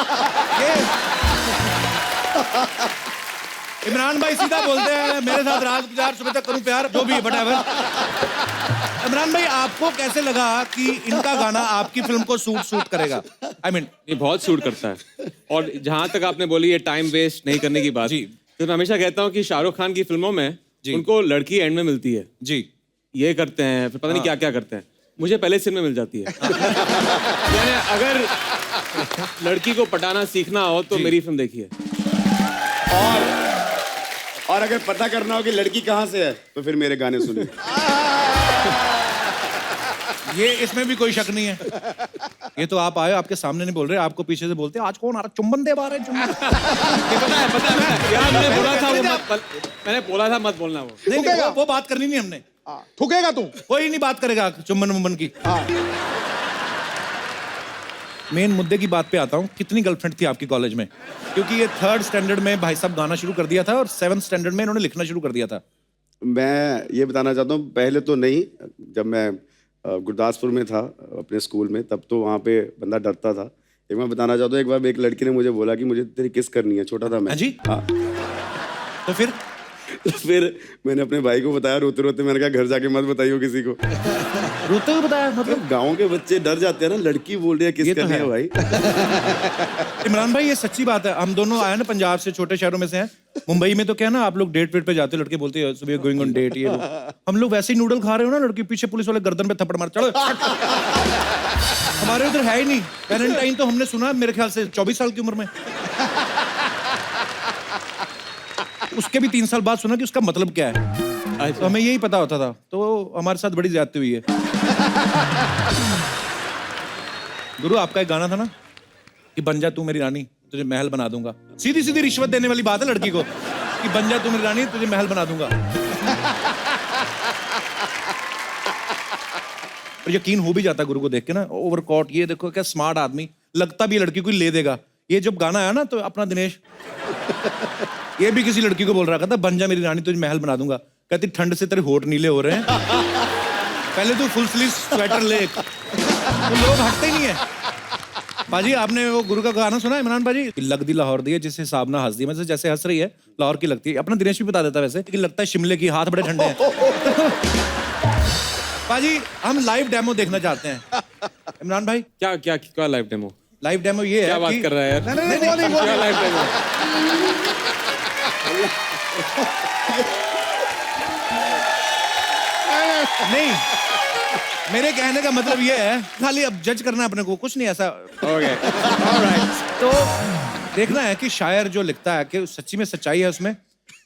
Speaker 1: इमरान भाई सीधा बोलते हैं मेरे साथ रात गुजार सुबह तक करूं प्यार जो भी व्हाटएवर। इमरान भाई आपको कैसे लगा कि इनका गाना आपकी फिल्म को सूट करेगा? आई मीन
Speaker 8: ये बहुत सूट करता है। और जहां तक आपने बोली ये टाइम वेस्ट नहीं करने की बात,
Speaker 1: जी।
Speaker 8: तो मैं हमेशा कहता हूँ कि शाहरुख खान की फिल्मों में
Speaker 1: जी।
Speaker 8: उनको लड़की एंड में मिलती है,
Speaker 1: जी
Speaker 8: ये करते हैं, फिर पता नहीं क्या क्या करते हैं, मुझे पहले सीन में मिल जाती है। यानी अगर लड़की को पटाना सीखना हो तो मेरी फिल्म देखिए।
Speaker 10: और अगर पता करना हो कि लड़की कहाँ से है तो फिर मेरे गाने सुनिए।
Speaker 1: ये इसमें भी कोई शक नहीं है। ये तो आप आए आपके सामने नहीं बोल रहे, आपको पीछे से बोलते हैं आज कौन आ रहा, चुम्बन दे रहे हैं चुम्बन।
Speaker 8: पता है यार, मैंने बोला था मैंने बोला था मत बोलना वो।
Speaker 1: नहीं, वो बात करनी नहीं हमने।
Speaker 9: थूकेगा तू?
Speaker 1: कोई नहीं बात करेगा चुम्बन मुम्बन की। मेन मुद्दे की बात पे आता हूँ, कितनी गर्लफ्रेंड थी आपकी कॉलेज में? क्योंकि ये 3rd स्टैंडर्ड में भाई साहब गाना शुरू कर दिया था और 7th स्टैंडर्ड में इन्होंने लिखना शुरू कर दिया था।
Speaker 10: मैं ये बताना चाहता हूँ, पहले तो नहीं, जब मैं गुरदासपुर में था अपने स्कूल में, तब तो वहाँ पे बंदा डरता था। एक मैं बताना चाहता हूँ, एक बार एक लड़की ने मुझे बोला कि मुझे तेरी किस करनी है, छोटा था मैं।
Speaker 1: हाँ जी?
Speaker 10: हाँ।
Speaker 1: तो फिर
Speaker 10: मैंने अपने भाई को बताया, रोते रोते मैंने कहा घर जाके मत बताइयो किसी को।
Speaker 1: रोते हुए बताया? मतलब
Speaker 10: गाँव के बच्चे डर जाते हैं ना, लड़की बोल रही है किस करनी है भाई।
Speaker 1: इमरान भाई ये सच्ची बात है, हम दोनों आए ना पंजाब से, छोटे शहरों में से हैं। मुंबई में तो क्या ना, आप लोग डेट वेट पे जाते हो, लड़के बोलते हैं सुबह गोइंग ऑन डेट, ये वो। हम लोग वैसे ही नूडल खा रहे हो ना, लड़की पीछे पुलिस वाले गर्दन पे थप्पड़ मार, चलो। हमारे उधर है ही नहीं। वैलेंटाइन तो हमने सुना मेरे ख्याल से 24 साल की उम्र में, उसके भी 3 साल बाद सुना कि उसका मतलब क्या है। तो हमें यही पता होता था, तो हमारे साथ बड़ी ज्यादती हुई है। गुरु आपका एक गाना था ना कि बन जा तू मेरी रानी तुझे महल बना दूंगा। सीधी सीधी रिश्वत देने वाली बात है लड़की को कि बन जा तू मेरी रानी तुझे महल बना दूंगा। और यकीन हो भी जाता गुरु को देख के ना, ओवरकोट, ये देखो क्या स्मार्ट आदमी, लगता भी लड़की को ले देगा। ये जब गाना आया ना तो अपना दिनेश ये भी किसी लड़की को बोल रहा था, बन जा मेरी रानी तुझे महल बना दूंगा। कहती ठंड से तेरे होठ नीले हो रहे हैं, पहले तू फुल स्लीव स्वेटर ले। तो लोग हटते ही नहीं है। बाजी आपने वो गुरु का गाना सुना इमरान बाजी, लग दी लाहौर दी है जिस हिसाब ना हंस दी, मतलब जैसे हंस रही है लाहौर की लगती है। अपना दिनेश भी बता देता वैसे कि लगता है शिमले की, हाथ बड़े ठंडे हैं। बाजी हम लाइव डेमो देखना चाहते हैं। इमरान भाई
Speaker 8: क्या क्या क्या लाइव डेमो?
Speaker 1: लाइव डेमो ये है
Speaker 8: क्या बात कर रहा है यार? क्या लाइव डेमो?
Speaker 1: नहीं, मेरे कहने का मतलब ये है, खाली अब जज करना है अपने को, कुछ नहीं ऐसा।
Speaker 8: Okay alright.
Speaker 1: तो देखना है कि शायर जो लिखता है कि सच्ची में सच्चाई है उसमें।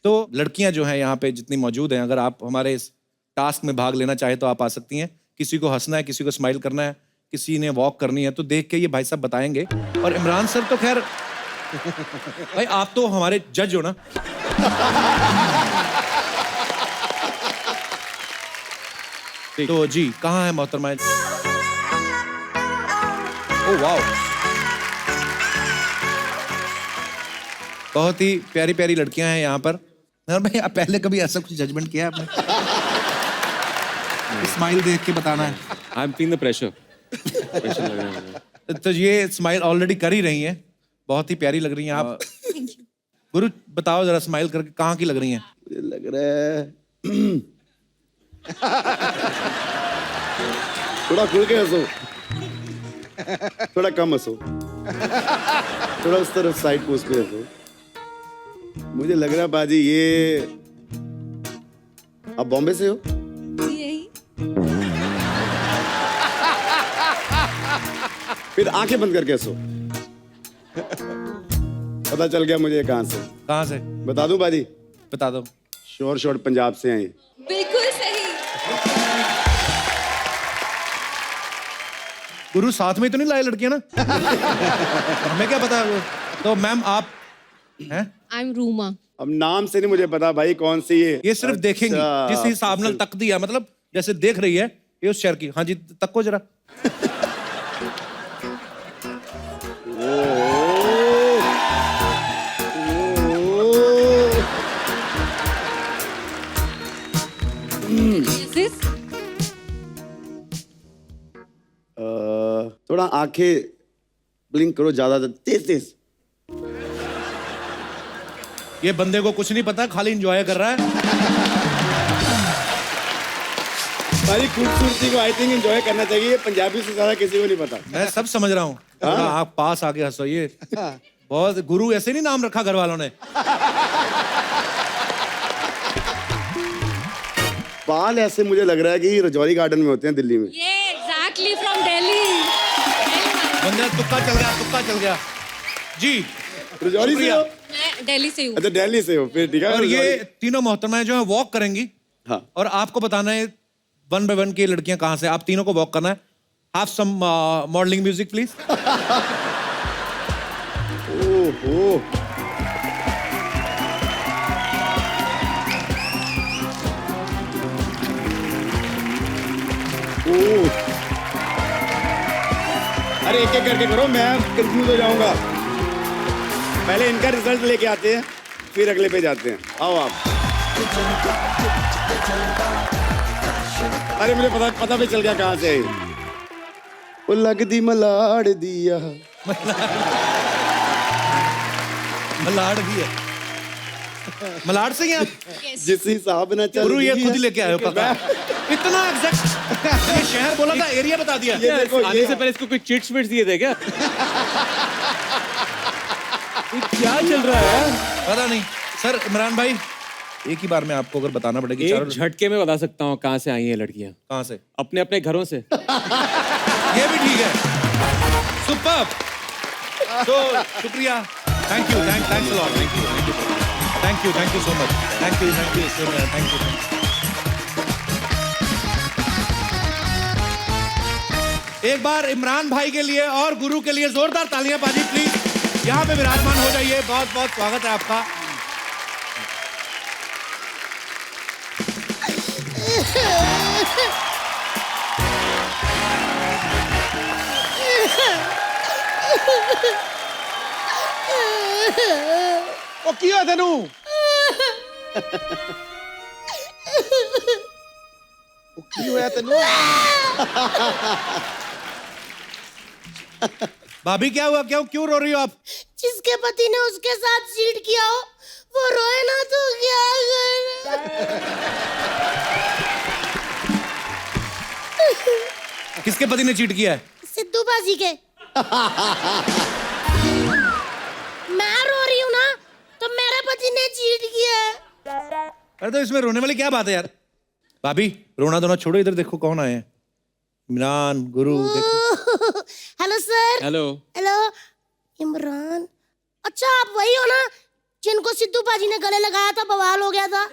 Speaker 1: तो लड़कियां जो हैं यहाँ पे जितनी मौजूद हैं, अगर आप हमारे इस टास्क में भाग लेना चाहे तो आप आ सकती हैं। किसी को हंसना है, किसी को स्माइल करना है, किसी ने वॉक करनी है, तो देख के ये भाई साहब बताएंगे। और इमरान सर तो खैर भाई आप तो हमारे जज हो ना। तो जी कहाँ है मोहतरमा? ओह वाओ, बहुत ही प्यारी प्यारी लड़कियां हैं यहाँ पर। भाई आप पहले कभी ऐसा कुछ जजमेंट किया है आपने? स्माइल देख के बताना है।
Speaker 8: I am feeling the pressure लग रहा है मुझे।
Speaker 1: तो ये स्माइल ऑलरेडी कर ही रही हैं, बहुत ही प्यारी लग रही हैं आप। गुरु बताओ जरा स्माइल करके कहाँ की लग रही हैं?
Speaker 10: मुझे लग रहा है थोड़ा खुल के हंसो, थोड़ा कम हंसो, थोड़ा उस तरफ साइड पोस्ट पे हंसो। मुझे लग रहा है बाजी ये आप बॉम्बे से हो? फिर आंखें बंद करके हंसो। पता चल गया मुझे कहां से।
Speaker 1: कहाँ से?
Speaker 10: बता दूं बाजी?
Speaker 1: बता दो।
Speaker 10: श्योर शॉट पंजाब से आए।
Speaker 11: बिल्कुल सही।
Speaker 1: गुरु साथ में तो नहीं लाए लड़कियां ना? हमें क्या पता वो। तो मैम आप हैं?
Speaker 4: I am Ruma.
Speaker 10: अब नाम से नहीं मुझे पता भाई कौन सी
Speaker 1: ये सिर्फ देखेंगी जिस हिसाब ਨਾਲ तक दिया, मतलब जैसे देख रही है ये उस शहर की। हाँ जी तको जरा।
Speaker 10: थोड़ा आंखें ब्लिंक करो, ज्यादा तेज तेज।
Speaker 1: ये बंदे को कुछ नहीं पता, खाली एंजॉय कर रहा है।
Speaker 10: भाई खूबसूरती को आई थिंक एंजॉय करना चाहिए, पंजाबी से ज्यादा किसी को नहीं पता।
Speaker 1: मैं सब समझ रहा हूँ। आप पास आके हंसो, ये बहुत गुरु ऐसे नहीं नाम रखा घर वालों ने।
Speaker 10: बाल ऐसे मुझे लग रहा है कि रजौरी गार्डन में होते हैं दिल्ली में।
Speaker 4: ये एग्जैक्टली फ्रॉम दिल्ली।
Speaker 1: बंदा तुक्का चल गया, तुक्का चल गया जी।
Speaker 10: रजौरी से हो?
Speaker 4: मैं दिल्ली से हूँ।
Speaker 10: अच्छा दिल्ली से हो, फिर ठीक है।
Speaker 1: और ये तीनों मोहतरमाएं जो है वॉक करेंगी।
Speaker 10: हाँ।
Speaker 1: और आपको बताना है 1 by 1 की लड़कियां कहाँ से, आप तीनों को वॉक करना है। Have some modelling music please.
Speaker 10: ओहो अरे एक एक करके करो, मैं कंफ्यूज हो जाऊंगा। पहले इनका रिजल्ट लेके आते हैं, फिर अगले पे जाते हैं। आओ आप। अरे मुझे पता भी चल गया कहाँ से। वो लगदी मलाड़ दिया।
Speaker 1: मलाड़ भी है। मलाड़ से ही आप?
Speaker 10: जिस हिसाब ना चल
Speaker 1: गुरु ये खुद ही लेके आए हो पक्का। इतना एग्जैक्ट ये शहर बोला था, एरिया बता दिया।
Speaker 10: ये देखो,
Speaker 8: आने से पहले इसको कोई चिट्स विट्स दिए थे क्या? क्या चल रहा है?
Speaker 1: पता नहीं सर। इमरान भाई एक ही बार में आपको अगर बताना पड़ेगी,
Speaker 8: एक झटके में बता सकता हूँ कहाँ से आई हैं लड़कियाँ।
Speaker 1: कहाँ से?
Speaker 8: अपने अपने घरों से।
Speaker 1: ये भी ठीक है। सुपर। तो शुक्रिया, thank you, thanks a lot, thank you so much, thank you so much, thank you. एक बार इमरान भाई के लिए और गुरु के लिए जोरदार तालियां बाजी प्लीज। यहाँ पे विराजमान हो जाइए, बहुत बहुत स्वागत है आपका।
Speaker 9: ओ की होया तेनू? ओ की होया तेनू?
Speaker 1: भाभी क्या हुआ, क्यों रो रही हो आप?
Speaker 7: जिसके पति ने उसके साथ चीट किया हो वो रोए ना तो क्या करे?
Speaker 1: किसके पति ने चीट किया है?
Speaker 7: सिद्धू बाजी के। मैं रो रही हूँ ना तो मेरे पति ने चीट किया है।
Speaker 1: अरे तो इसमें रोने वाली क्या बात है यार? भाभी रोना धोना छोड़ो, इधर देखो कौन आए हैं। इमरान, गुरु देखो।
Speaker 7: Hello sir.
Speaker 8: Hello.
Speaker 7: Hello Imran. अच्छा आप वही हो ना जिनको सिद्धू बाजी ने गले लगाया था, बवाल हो गया था?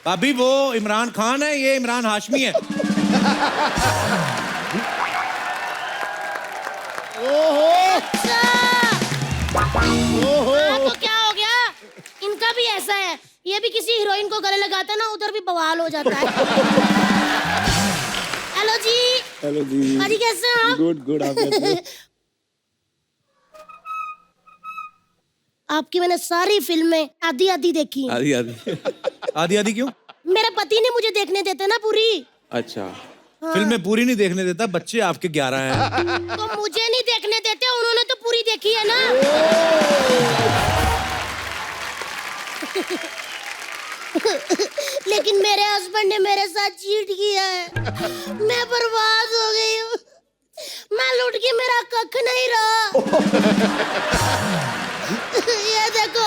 Speaker 1: भाभी वो इमरान खान है, ये इमरान हाशमी है।
Speaker 7: अच्छा। हाँ, तो क्या हो गया? इनका भी ऐसा है, ये भी किसी हीरोइन को गले लगाता है ना, उधर भी बवाल हो जाता है। हेलो जी।
Speaker 10: हेलो जी।
Speaker 7: अजी कैसे हैं आप?
Speaker 10: गुड आप कैसे हो?
Speaker 7: आपकी मैंने सारी फिल्में आधी आधी देखी हैं।
Speaker 8: आदि आदि।
Speaker 1: आधी आधी क्यों?
Speaker 7: मेरे पति ने मुझे देखने देते ना पूरी।
Speaker 8: अच्छा।
Speaker 1: फिल्में पूरी नहीं देखने देता, बच्चे आपके 11 हैं।
Speaker 7: तो मुझे नहीं देखने देते, उन्होंने तो पूरी देखी है ना। लेकिन मेरे हस्बैंड ने मेरे साथ चीट किया है। मैं बर्बाद हो गई हूँ। मैं लुट के मेरा कख नहीं रहा। ये देखो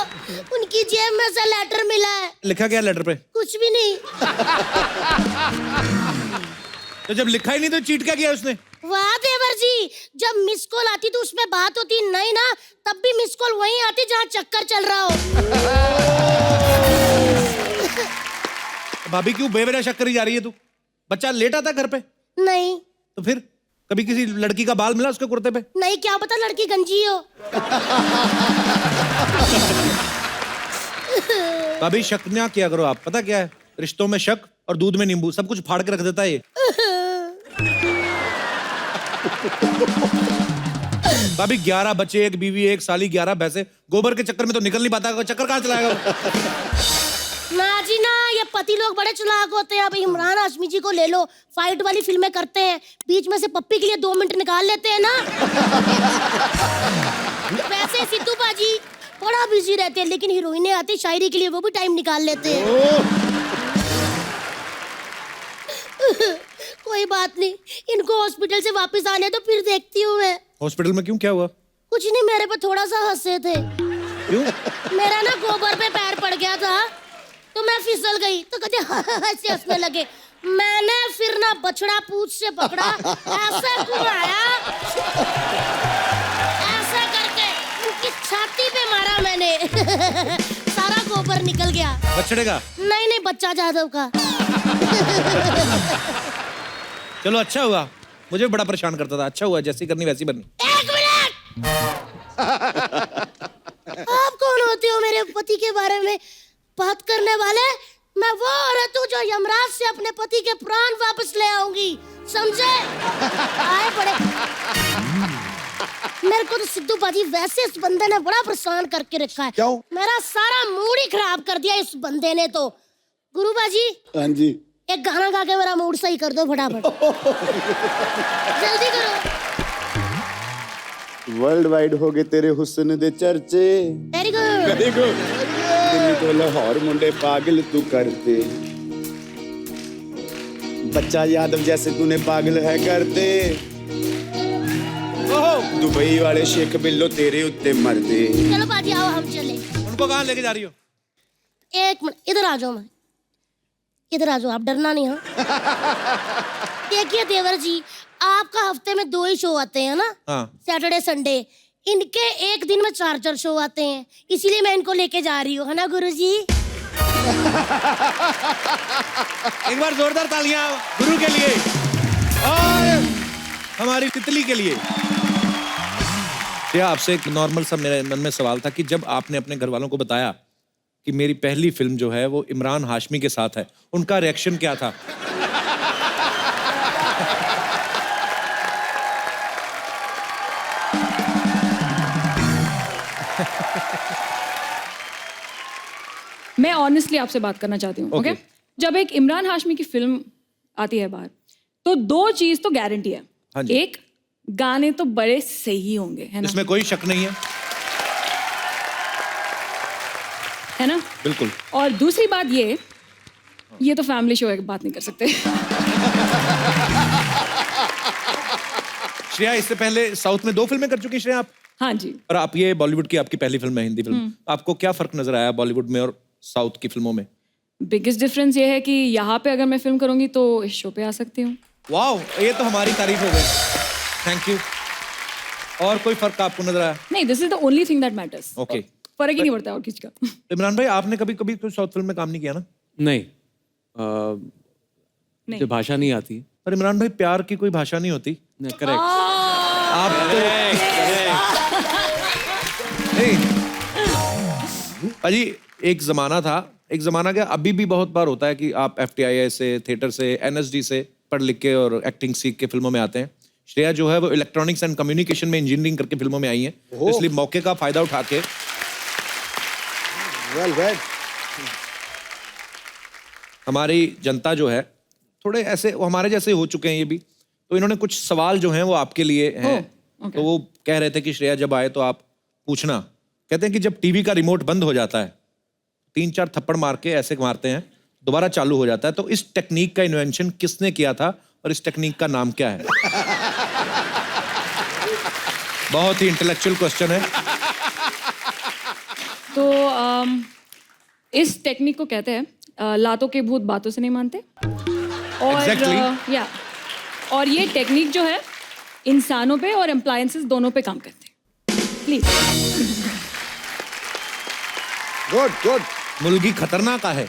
Speaker 7: उनकी जेब में से लेटर मिला है।
Speaker 1: लिखा क्या लेटर पे?
Speaker 7: कुछ भी नहीं।
Speaker 1: तो जब लिखा ही नहीं तो चीट क्या किया उसने?
Speaker 7: वाह देवर जी, जब मिस कॉल आती तो उसमें बात होती, नहीं ना तब भी मिस कॉल वहीं आती जहाँ चक्कर चल रहा हो।
Speaker 1: भाभी क्यों बेवजह शक करी जा रही है तू? बच्चा लेटा था घर पे?
Speaker 7: नहीं।
Speaker 1: तो फिर कभी किसी लड़की का बाल मिला उसके कुर्ते पे?
Speaker 7: नहीं, क्या पता लड़की गंजी हो।
Speaker 1: भाभी शक ना किया करो आप, पता क्या है रिश्तों में शक और दूध में नींबू सब कुछ फाड़ के रख देता है ये। भाभी 11 बच्चे, एक बीवी, एक साली, 11 भैंसे, गोबर के चक्कर में तो निकल नहीं पाता, चक्कर कहाँ चलाएगा वो?
Speaker 7: ना जी ना, ये पति लोग बड़े चालाक होते हैं। अब इमरान हाशमी जी को ले लो, फाइट वाली फिल्में करते हैं, बीच में से पप्पी के लिए 2 मिनट निकाल लेते हैं ना। वैसे सिद्धू पाजी बड़ा बिजी रहते हैं, लेकिन हीरोइनें आती शायरी के लिए वो भी टाइम निकाल लेते हैं। कोई बात नहीं, इनको हॉस्पिटल से वापस आने तो फिर देखती हूँ मैं।
Speaker 1: हॉस्पिटल में क्यों, क्या हुआ?
Speaker 7: कुछ नहीं, मेरे पे थोड़ा सा हंसे थे।
Speaker 1: क्यों?
Speaker 7: मेरा ना गोबर पे पैर पड़ गया था तो मैं फिसल गई, तो कहते ऐसे हंसने लगे। मैंने फिर ना बछड़ा पूंछ से पकड़ा, ऐसे घुमाया, ऐसे करके उनकी छाती पे मारा मैंने। सारा गोबर निकल गया।
Speaker 1: बछड़े का?
Speaker 7: नहीं नहीं, बच्चा जादव का।
Speaker 1: चलो अच्छा हुआ, मुझे बड़ा परेशान करता था। अच्छा हुआ, जैसी करनी वैसी बननी।
Speaker 7: एक मिनट, आप कौन होते हो मेरे पति के बारे में बात करने वाले? मैं वो औरत हूँ जो यमराज से अपने पति के प्राण वापस ले आऊंगी, समझे? आए बड़े। मेरे को तो सिद्धू पाजी वैसे इस बंदे ने बड़ा परेशान करके रखा है।
Speaker 9: क्यों?
Speaker 7: मेरा सारा मूड ही खराब कर दिया इस बंदे ने तो। गुरु बाजी,
Speaker 9: हाँ जी,
Speaker 7: एक गाना गा के मेरा मूड सही कर दो फटाफट। जल्दी करो।
Speaker 10: वर्ल्ड वाइड हो गए तेरे हुस्न दे चर्चे,
Speaker 7: वेरी गुड।
Speaker 10: दिल्ली तो लाहौर मुंडे पागल तू करते, बच्चा यादव जैसे तूने पागल है करते, दुबई वाले शेख बिल्लो तेरे उत्ते मरते।
Speaker 7: चलो बाजी आओ हम चले।
Speaker 1: उनको कहाँ लेके जा रही हो?
Speaker 7: एक मिनट, इधर आ जाओ। मैं इधर आ जाओ, आप डरना नहीं। हाँ देखिए देवर जी, आपका हफ्ते में 2 ही शो आते हैं ना,
Speaker 1: हाँ।
Speaker 7: Saturday Sunday. इनके एक दिन में 4 शो आते हैं, इसीलिए मैं इनको लेके जा रही हूँ, है ना गुरुजी?
Speaker 1: एक बार जोरदार तालियां गुरु के लिए और हमारी तितली के लिए। आपसे एक नॉर्मल सा मेरे मन में सवाल था कि जब आपने अपने घर वालों को बताया कि मेरी पहली फिल्म जो है वो इमरान हाशमी के साथ है, उनका रिएक्शन क्या था?
Speaker 11: मैं ऑनेस्टली आपसे बात करना चाहती हूँ, ओके? जब एक इमरान हाशमी की फिल्म आती है बाहर, तो 2 चीज तो गारंटी है।
Speaker 1: हाँ जी।
Speaker 11: एक, गाने तो बड़े सही होंगे, है ना?
Speaker 1: इसमें कोई शक नहीं है,
Speaker 11: है ना?
Speaker 1: बिल्कुल।
Speaker 11: और दूसरी बात ये तो फैमिली शो है, बात नहीं कर सकते।
Speaker 1: श्रेया इससे पहले साउथ में 2 फिल्में कर चुकी श्रेया आप?
Speaker 11: हाँ जी।
Speaker 1: और आप ये बॉलीवुड की आपकी पहली फिल्म है, हिंदी फिल्म। आपको क्या फर्क नजर आया बॉलीवुड में और साउथ की फिल्मों में?
Speaker 11: बिगेस्ट डिफरेंस ये है कि यहाँ पे अगर मैं फिल्म करूंगी तो इस शो पे आ सकती हूँ।
Speaker 1: वाओ, ये तो हमारी तारीफ हो गई, थैंक यू। और कोई फर्क आपको नजर आया?
Speaker 11: नहीं, this is the only thing that matters.
Speaker 1: Okay,
Speaker 11: फर्क ही नहीं पड़ता और किसी का।
Speaker 1: इमरान भाई आपने कभी कभी कोई साउथ फिल्म में काम नहीं किया ना?
Speaker 8: नहीं, मुझे भाषा नहीं आती।
Speaker 1: पर इमरान भाई प्यार की कोई भाषा नहीं होती।
Speaker 8: करेक्ट।
Speaker 1: आप तो नहीं अजी, एक जमाना था, एक जमाना क्या अभी भी बहुत बार होता है कि आप FTII से, थिएटर से, NSD से पढ़ लिख के और एक्टिंग सीख के फिल्मों में आते हैं। श्रेया जो है वो इलेक्ट्रॉनिक्स एंड कम्युनिकेशन में इंजीनियरिंग करके फिल्मों में आई हैं, इसलिए मौके का फायदा उठा के हमारी जनता जो है थोड़े ऐसे वो हमारे जैसे हो चुके हैं ये भी, तो इन्होंने कुछ सवाल जो हैं वो आपके लिए हैं। तो वो कह रहे थे कि श्रेया जब आए तो आप पूछना। कहते हैं कि जब टीवी का रिमोट बंद हो जाता है, 3-4 थप्पड़ मार के ऐसे मारते हैं, दोबारा चालू हो जाता है, तो इस टेक्निक का इन्वेंशन किसने किया था और इस टेक्निक का नाम क्या है? बहुत ही इंटेलेक्चुअल क्वेश्चन है।
Speaker 11: तो इस टेक्निक को कहते हैं लातों के भूत बातों से नहीं मानते। और
Speaker 1: Exactly.
Speaker 11: और ये टेक्निक जो है इंसानों पे और एम्प्लायंसेस दोनों पे काम करते हैं। प्लीज।
Speaker 9: Good good.
Speaker 1: मुर्गी खतरनाक है।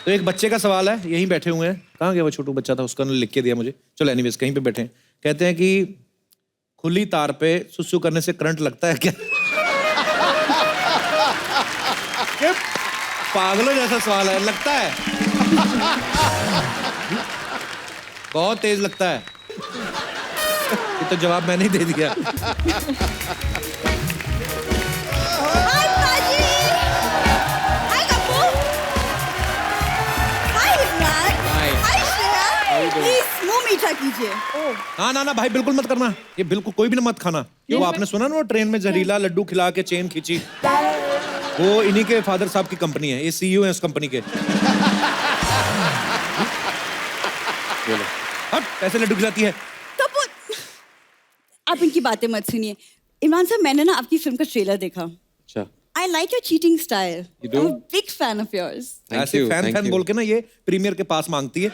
Speaker 1: तो एक बच्चे का सवाल है, यहीं बैठे हुए हैं। कहाँ गया वो छोटू बच्चा था, उसका लिख के दिया मुझे। चलो एनीवेज कहीं पे बैठे हैं। कहते हैं कि खुली तार पे सुसु करने से करंट लगता है क्या? पागलों जैसा सवाल है, लगता है बहुत तेज लगता है। ये तो जवाब मैंने ही दे दिया।
Speaker 7: हाय पाजी, हाय कपूर, हाय इमरान, हाय श्रेया।
Speaker 12: प्लीज मुंह मीठा कीजिए।
Speaker 1: ना ना ना भाई बिल्कुल मत करना, ये बिल्कुल कोई भी ना मत खाना। वो आपने सुना ना वो ट्रेन में जहरीला लड्डू खिला के चेन खींची, वो इन्हीं के फादर साहब की कंपनी है, ये सीईओ है उस कंपनी के। हट, कैसे लड्डू खिलाती है?
Speaker 12: कपूर, आप इनकी बातें मत सुनिए। इमरान साहब, मैंने ना आपकी फिल्म का ट्रेलर देखा।
Speaker 8: अच्छा,
Speaker 12: I like your cheating style.
Speaker 8: You do?
Speaker 12: I'm a big fan of yours.
Speaker 1: ऐसे फैन बोल के ना ये प्रीमियर के पास मांगती है।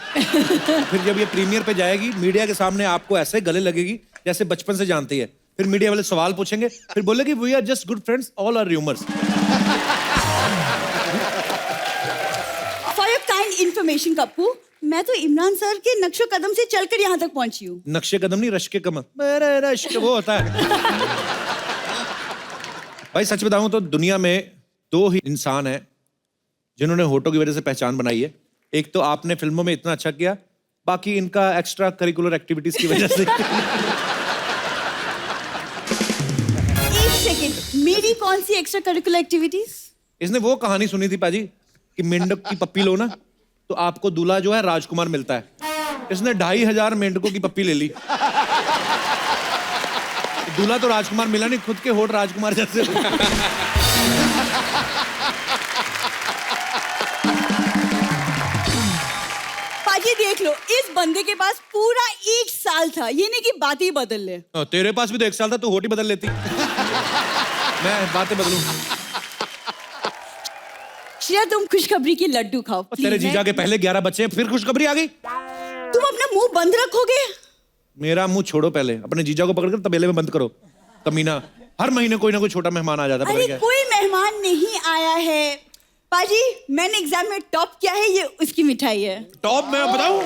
Speaker 1: फिर जब ये प्रीमियर पे जाएगी मीडिया के सामने आपको ऐसे गले लगेगी जैसे बचपन से जानती है। फिर मीडिया वाले सवाल पूछेंगे, फिर बोलेगी we are just good friends, all are rumours.
Speaker 12: For your kind information, Kappu, मैं तो इमरान सर के नक्शो कदम से चलकर यहाँ तक पहुंची हूँ।
Speaker 1: नक्शे कदम नहीं, रश्के कमर। मेरे रश्क वो होता है। भाई सच बताऊं तो दुनिया में दो ही इंसान हैं जिन्होंने होठों की वजह से पहचान बनाई है। एक तो आपने फिल्मों में इतना अच्छा किया, बाकी इनका एक्स्ट्रा करिकुलर एक्टिविटीज की वजह से।
Speaker 12: एक सेकंड, मेरी कौन सी एक्स्ट्रा करिकुलर एक्टिविटीज?
Speaker 1: इसने वो कहानी सुनी थी पाजी कि मेंढक की पप्पी लो ना तो आपको दूल्हा जो है राजकुमार मिलता है। इसने 2500 मेंढकों की पप्पी ले ली, दूल्हा तो राजकुमार मिला नहीं, खुद के होठ राजकुमार जैसे।
Speaker 12: पाजी देख लो, इस बंदे के पास पूरा 1 साल था, ये नहीं कि बात ही बदल ले।
Speaker 1: तेरे पास भी तो 1 साल था, तू होठ ही बदल लेती। मैं बातें बदलूं?
Speaker 12: श्रेया, तुम खुशखबरी की लड्डू खाओ।
Speaker 1: तेरे जीजा के पहले 11 बच्चे हैं, फिर खुशखबरी आ गई।
Speaker 12: तुम अपना मुंह बंद रखोगे?
Speaker 1: मेरा मुंह छोड़ो, पहले अपने जीजा को पकड़कर तबेले में बंद करो। कमीना, हर महीने कोई ना कोई छोटा मेहमान आ जाता है।
Speaker 12: अरे कोई मेहमान नहीं आया है पाजी, मैंने एग्जाम में टॉप किया है, ये उसकी मिठाई है।
Speaker 1: टॉप मैं बताऊं?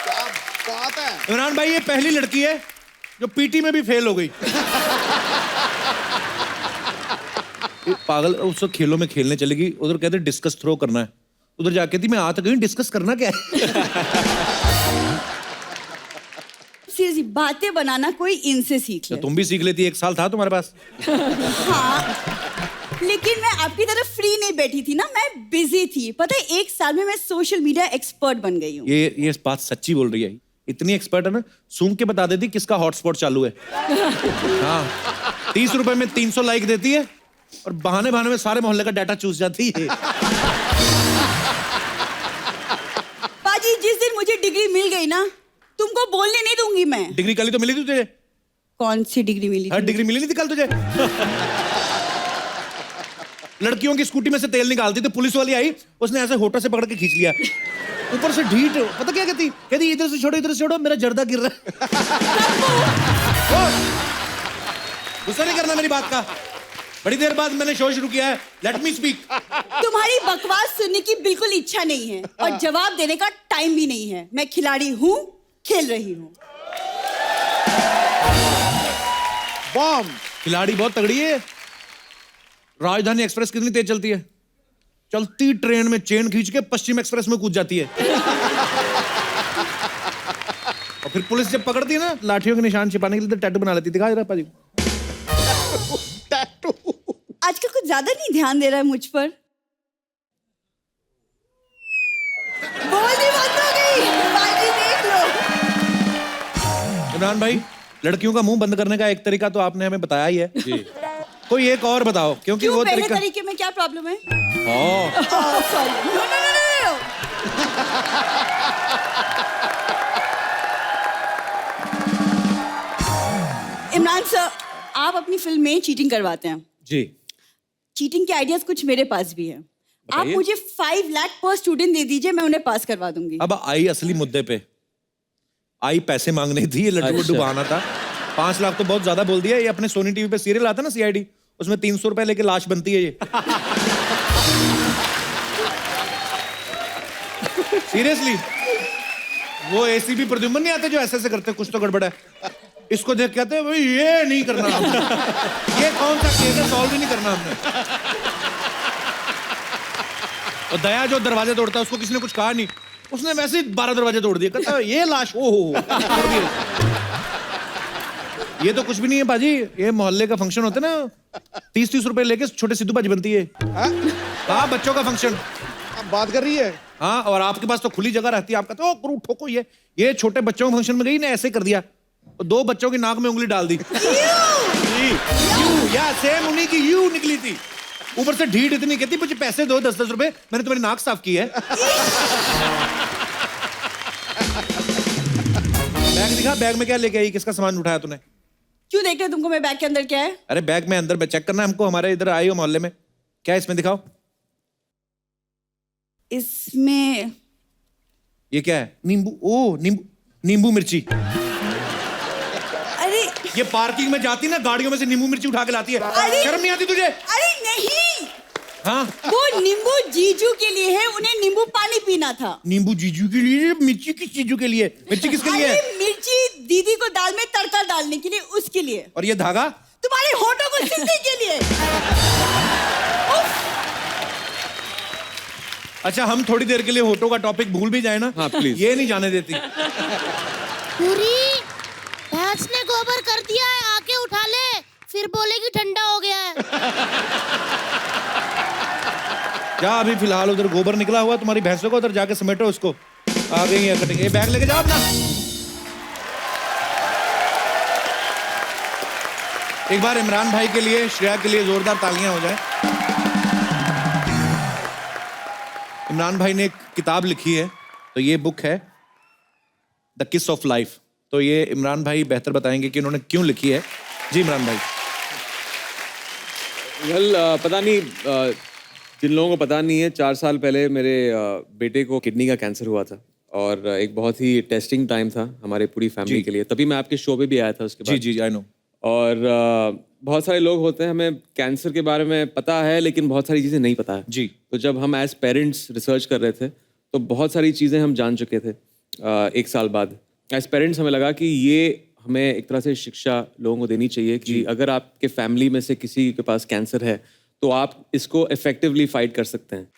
Speaker 9: क्या बात है
Speaker 1: इमरान भाई, ये पहली लड़की है जो पीटी में भी फेल हो गई। पागल, उस खेलों में खेलने चलेगी, उधर कहते डिस्कस थ्रो करना है, उधर जाके थी मैं आ तो गई, डिस्कस करना क्या है?
Speaker 12: सीरियसली, बातें बनाना कोई इनसे सीख ले।
Speaker 1: तुम भी सीख लेती, 1 साल था तुम्हारे पास।
Speaker 12: हाँ, लेकिन मैं आपकी तरफ फ्री नहीं बैठी थी ना, मैं बिजी थी। पता है, 1 साल में मैं सोशल मीडिया एक्सपर्ट बन गई हूँ।
Speaker 1: ये बात सच्ची बोल रही है, इतनी एक्सपर्ट है ना, सूंघ के बता देती किसका हॉटस्पॉट चालू है। हाँ, 30 रुपए में 300 लाइक देती है और बहाने में सारे मोहल्ले का डाटा चूस जाती है।
Speaker 12: पाजी, जिस दिन मुझे डिग्री मिल गई ना, तुमको बोलने नहीं दूंगी मैं।
Speaker 1: डिग्री कल ही तो मिली थी तुझे।
Speaker 12: कौन सी डिग्री मिली?
Speaker 1: हर डिग्री मिली नहीं थी कल तुझे। लड़कियों की स्कूटी में से तेल निकालती तो पुलिस वाली आई, उसने ऐसे होठों से पकड़ के खींच लिया, ऊपर से ढीठ। पता क्या कहती इधर से छोड़ो, इधर से छोड़ो, मेरा जर्दा गिर रहा है। गुस्सा नहीं करना मेरी बात का, बड़ी देर बाद मैंने शो शुरू किया है, लेट मी स्पीक।
Speaker 12: तुम्हारी बकवास सुनने की बिल्कुल इच्छा नहीं है और जवाब देने का टाइम भी नहीं है। मैं खिलाड़ी हूँ, खेल रही हूँ।
Speaker 9: बॉम्ब।
Speaker 1: खिलाड़ी बहुत तगड़ी है। राजधानी एक्सप्रेस कितनी तेज चलती है? चलती ट्रेन में चेन खींच के पश्चिम एक्सप्रेस में कूद जाती है। और फिर पुलिस जब पकड़ती है ना, लाठियों के निशान छिपाने के लिए टैटू बना लेती। दिखा जरा पाजी
Speaker 9: टैटू।
Speaker 12: आजकल कुछ ज्यादा नहीं ध्यान दे रहा है मुझ पर। बोलनी बंद हो गई। बाजी देख लो।
Speaker 1: इमरान भाई, लड़कियों का मुंह बंद करने का एक तरीका तो आपने हमें बताया ही है जी। कोई एक और बताओ, क्योंकि वो
Speaker 12: पहले
Speaker 1: तरीका।
Speaker 12: तरीके में क्या प्रॉब्लम है?
Speaker 1: Sorry,
Speaker 12: no. इमरान सर, आप अपनी फिल्म में चीटिंग करवाते हैं
Speaker 1: जी।
Speaker 12: चीटिंग के आइडियाज कुछ मेरे पास भी हैं। आप मुझे 5 लाख पर स्टूडेंट दे दीजिए, मैं उन्हें पास करवा दूंगी।
Speaker 1: अब आई असली मुद्दे पे। आई पैसे मांगनी थी, ये लड्डू को डुबाना था। 5 लाख तो बहुत ज्यादा बोल दिया। ये अपने सोनी टीवी पे सीरियल आता ना CID, उसमें 300 रुपए लेके लाश बनती है ये। सीरियसली, वो ACP प्रद्युम्न नहीं आते जो ऐसे करते, कुछ तो गड़बड़ है। इसको देख कहते हैं भाई ये नहीं करना हमने। ये कौन सा केस है, सॉल्व ही नहीं करना हमने। और दया जो दरवाजे तोड़ता है, उसको किसी ने कुछ कहा नहीं, उसने वैसे ही 12 दरवाजे तोड़ दिए। कहता है ये लाश, ओहो तोड़ दिए। ये तो कुछ भी नहीं है बाजी, ये मोहल्ले का फंक्शन होता है ना, 30-30 रुपए लेके छोटे सिद्धू बाजी बनती है। हाँ, बच्चों का फंक्शन।
Speaker 9: बात कर रही है।
Speaker 1: हाँ, और आपके पास तो खुली जगह रहती है, आप कहते हो करूँ ठोको ये छोटे बच्चों के फंक्शन में गई ना, ऐसे कर दिया, तो 2 बच्चों की नाक में उंगली डाल दी। या सेम उन्हीं की यू निकली थी, ऊपर से ढीठ इतनी, कहती मुझे पैसे दो 10-10 रुपए, मैंने तुम्हारी नाक साफ की है। बैग दिखा, बैग में क्या लेके आई, किसका सामान उठाया तूने?
Speaker 12: क्यों देख रहे तुमको मैं बैग के अंदर क्या है?
Speaker 1: अरे बैग में अंदर में चेक करना हमको, हमारे इधर आए हो मोहल्ले में, क्या है इसमें दिखाओ।
Speaker 12: इसमें
Speaker 1: ये क्या है? नींबू, ओ नींबू मिर्ची।
Speaker 12: अरे
Speaker 1: ये पार्किंग में जाती ना गाड़ियों में से नींबू मिर्ची उठा के लाती है, शर्म नहीं आती तुझे?
Speaker 12: अरे नहीं,
Speaker 1: हाँ,
Speaker 12: वो नींबू जीजू के लिए है, उन्हें नींबू पानी पीना था।
Speaker 1: नींबू जीजू के लिए, मिर्ची किस चीजू के लिए? मिर्ची किसके लिए है?
Speaker 12: अरे मिर्ची दीदी को दाल में तड़का डालने के लिए, उसके लिए।
Speaker 1: और ये धागा?
Speaker 12: तुम्हारे होठों को सिलने के लिए।
Speaker 1: अच्छा, हम थोड़ी देर के लिए होठों का टॉपिक भूल भी जाए ना।
Speaker 8: हाँ, प्लीज।
Speaker 1: ये नहीं जाने देती।
Speaker 7: पूरी भैंस ने गोबर कर दिया है, आके उठा ले, फिर बोलेगी ठंडा हो गया है।
Speaker 1: क्या अभी फिलहाल उधर गोबर निकला हुआ तुम्हारी भैंसों को, उधर जाके समेटो उसको, आ गई है कटिंग। ये बैग लेके जाओ अपना। एक बार इमरान भाई के लिए, श्रेया के लिए जोरदार तालियां हो जाए। इमरान भाई ने एक किताब लिखी है, तो ये बुक है द किस ऑफ लाइफ। तो ये इमरान भाई बेहतर बताएंगे कि उन्होंने क्यों लिखी है। जी इमरान भाई।
Speaker 8: वेल, पता नहीं, जिन लोगों को पता नहीं है, 4 साल पहले मेरे बेटे को किडनी का कैंसर हुआ था, और एक बहुत ही टेस्टिंग टाइम था हमारे पूरी फैमिली के लिए। तभी मैं आपके शो पे भी आया था उसके बाद।
Speaker 1: जी आई नो।
Speaker 8: और बहुत सारे लोग होते हैं, हमें कैंसर के बारे में पता है लेकिन बहुत सारी चीज़ें नहीं पता है।
Speaker 1: जी।
Speaker 8: तो जब हम एज पेरेंट्स रिसर्च कर रहे थे तो बहुत सारी चीज़ें हम जान चुके थे। 1 साल बाद एज पेरेंट्स हमें लगा कि ये हमें एक तरह से शिक्षा लोगों को देनी चाहिए कि अगर आपके फैमिली में से किसी के पास कैंसर है तो आप इसको इफेक्टिवली फाइट कर सकते हैं।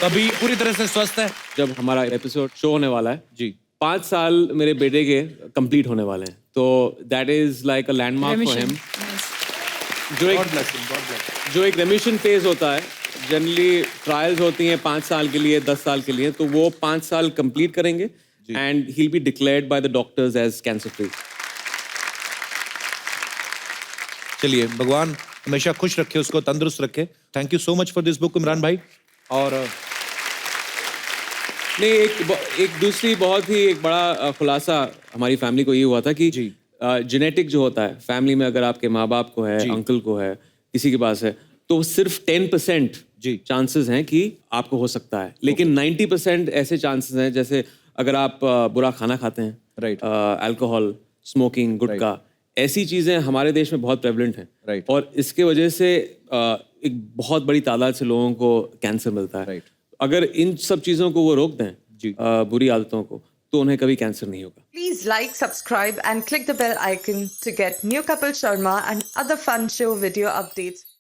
Speaker 1: अभी पूरी तरह से स्वस्थ है।
Speaker 8: जब हमारा एपिसोड शो होने वाला है
Speaker 1: जी,
Speaker 8: 5 साल मेरे बेटे के कंप्लीट होने वाले हैं, तो that is like a landmark for him. जो एक रेमिशन फेज होता है, जनरली ट्रायल्स होती हैं 5 साल के लिए, 10 साल के लिए, तो वो 5 साल कंप्लीट करेंगे and he will be declared by the doctors as cancer free.
Speaker 1: चलिए, भगवान हमेशा खुश रखे उसको, तंदुरुस्त रखे। Thank you so much for this book Imran भाई। और
Speaker 8: नहीं, एक दूसरी बहुत ही एक बड़ा खुलासा हमारी फैमिली को ये हुआ था कि जेनेटिक जो होता है फैमिली में, अगर आपके माँ बाप को है, अंकल को है, किसी के पास है, तो सिर्फ 10% चांसेस हैं कि आपको हो सकता है, लेकिन 90% ऐसे चांसेस हैं, जैसे अगर आप बुरा खाना खाते हैं,
Speaker 1: राइट,
Speaker 8: अल्कोहल, स्मोकिंग, गुटखा, ऐसी चीज़ें हमारे देश में बहुत प्रेवलेंट हैं,
Speaker 1: राइट,
Speaker 8: और इसके वजह से एक बहुत बड़ी तादाद से लोगों को कैंसर मिलता है।
Speaker 1: राइट।
Speaker 8: अगर इन सब चीज़ों को वो रोक दें, बुरी आदतों को, तो उन्हें कभी कैंसर नहीं होगा।
Speaker 13: Please like, subscribe and click the bell icon to get new Kapil Sharma and other fun show video updates.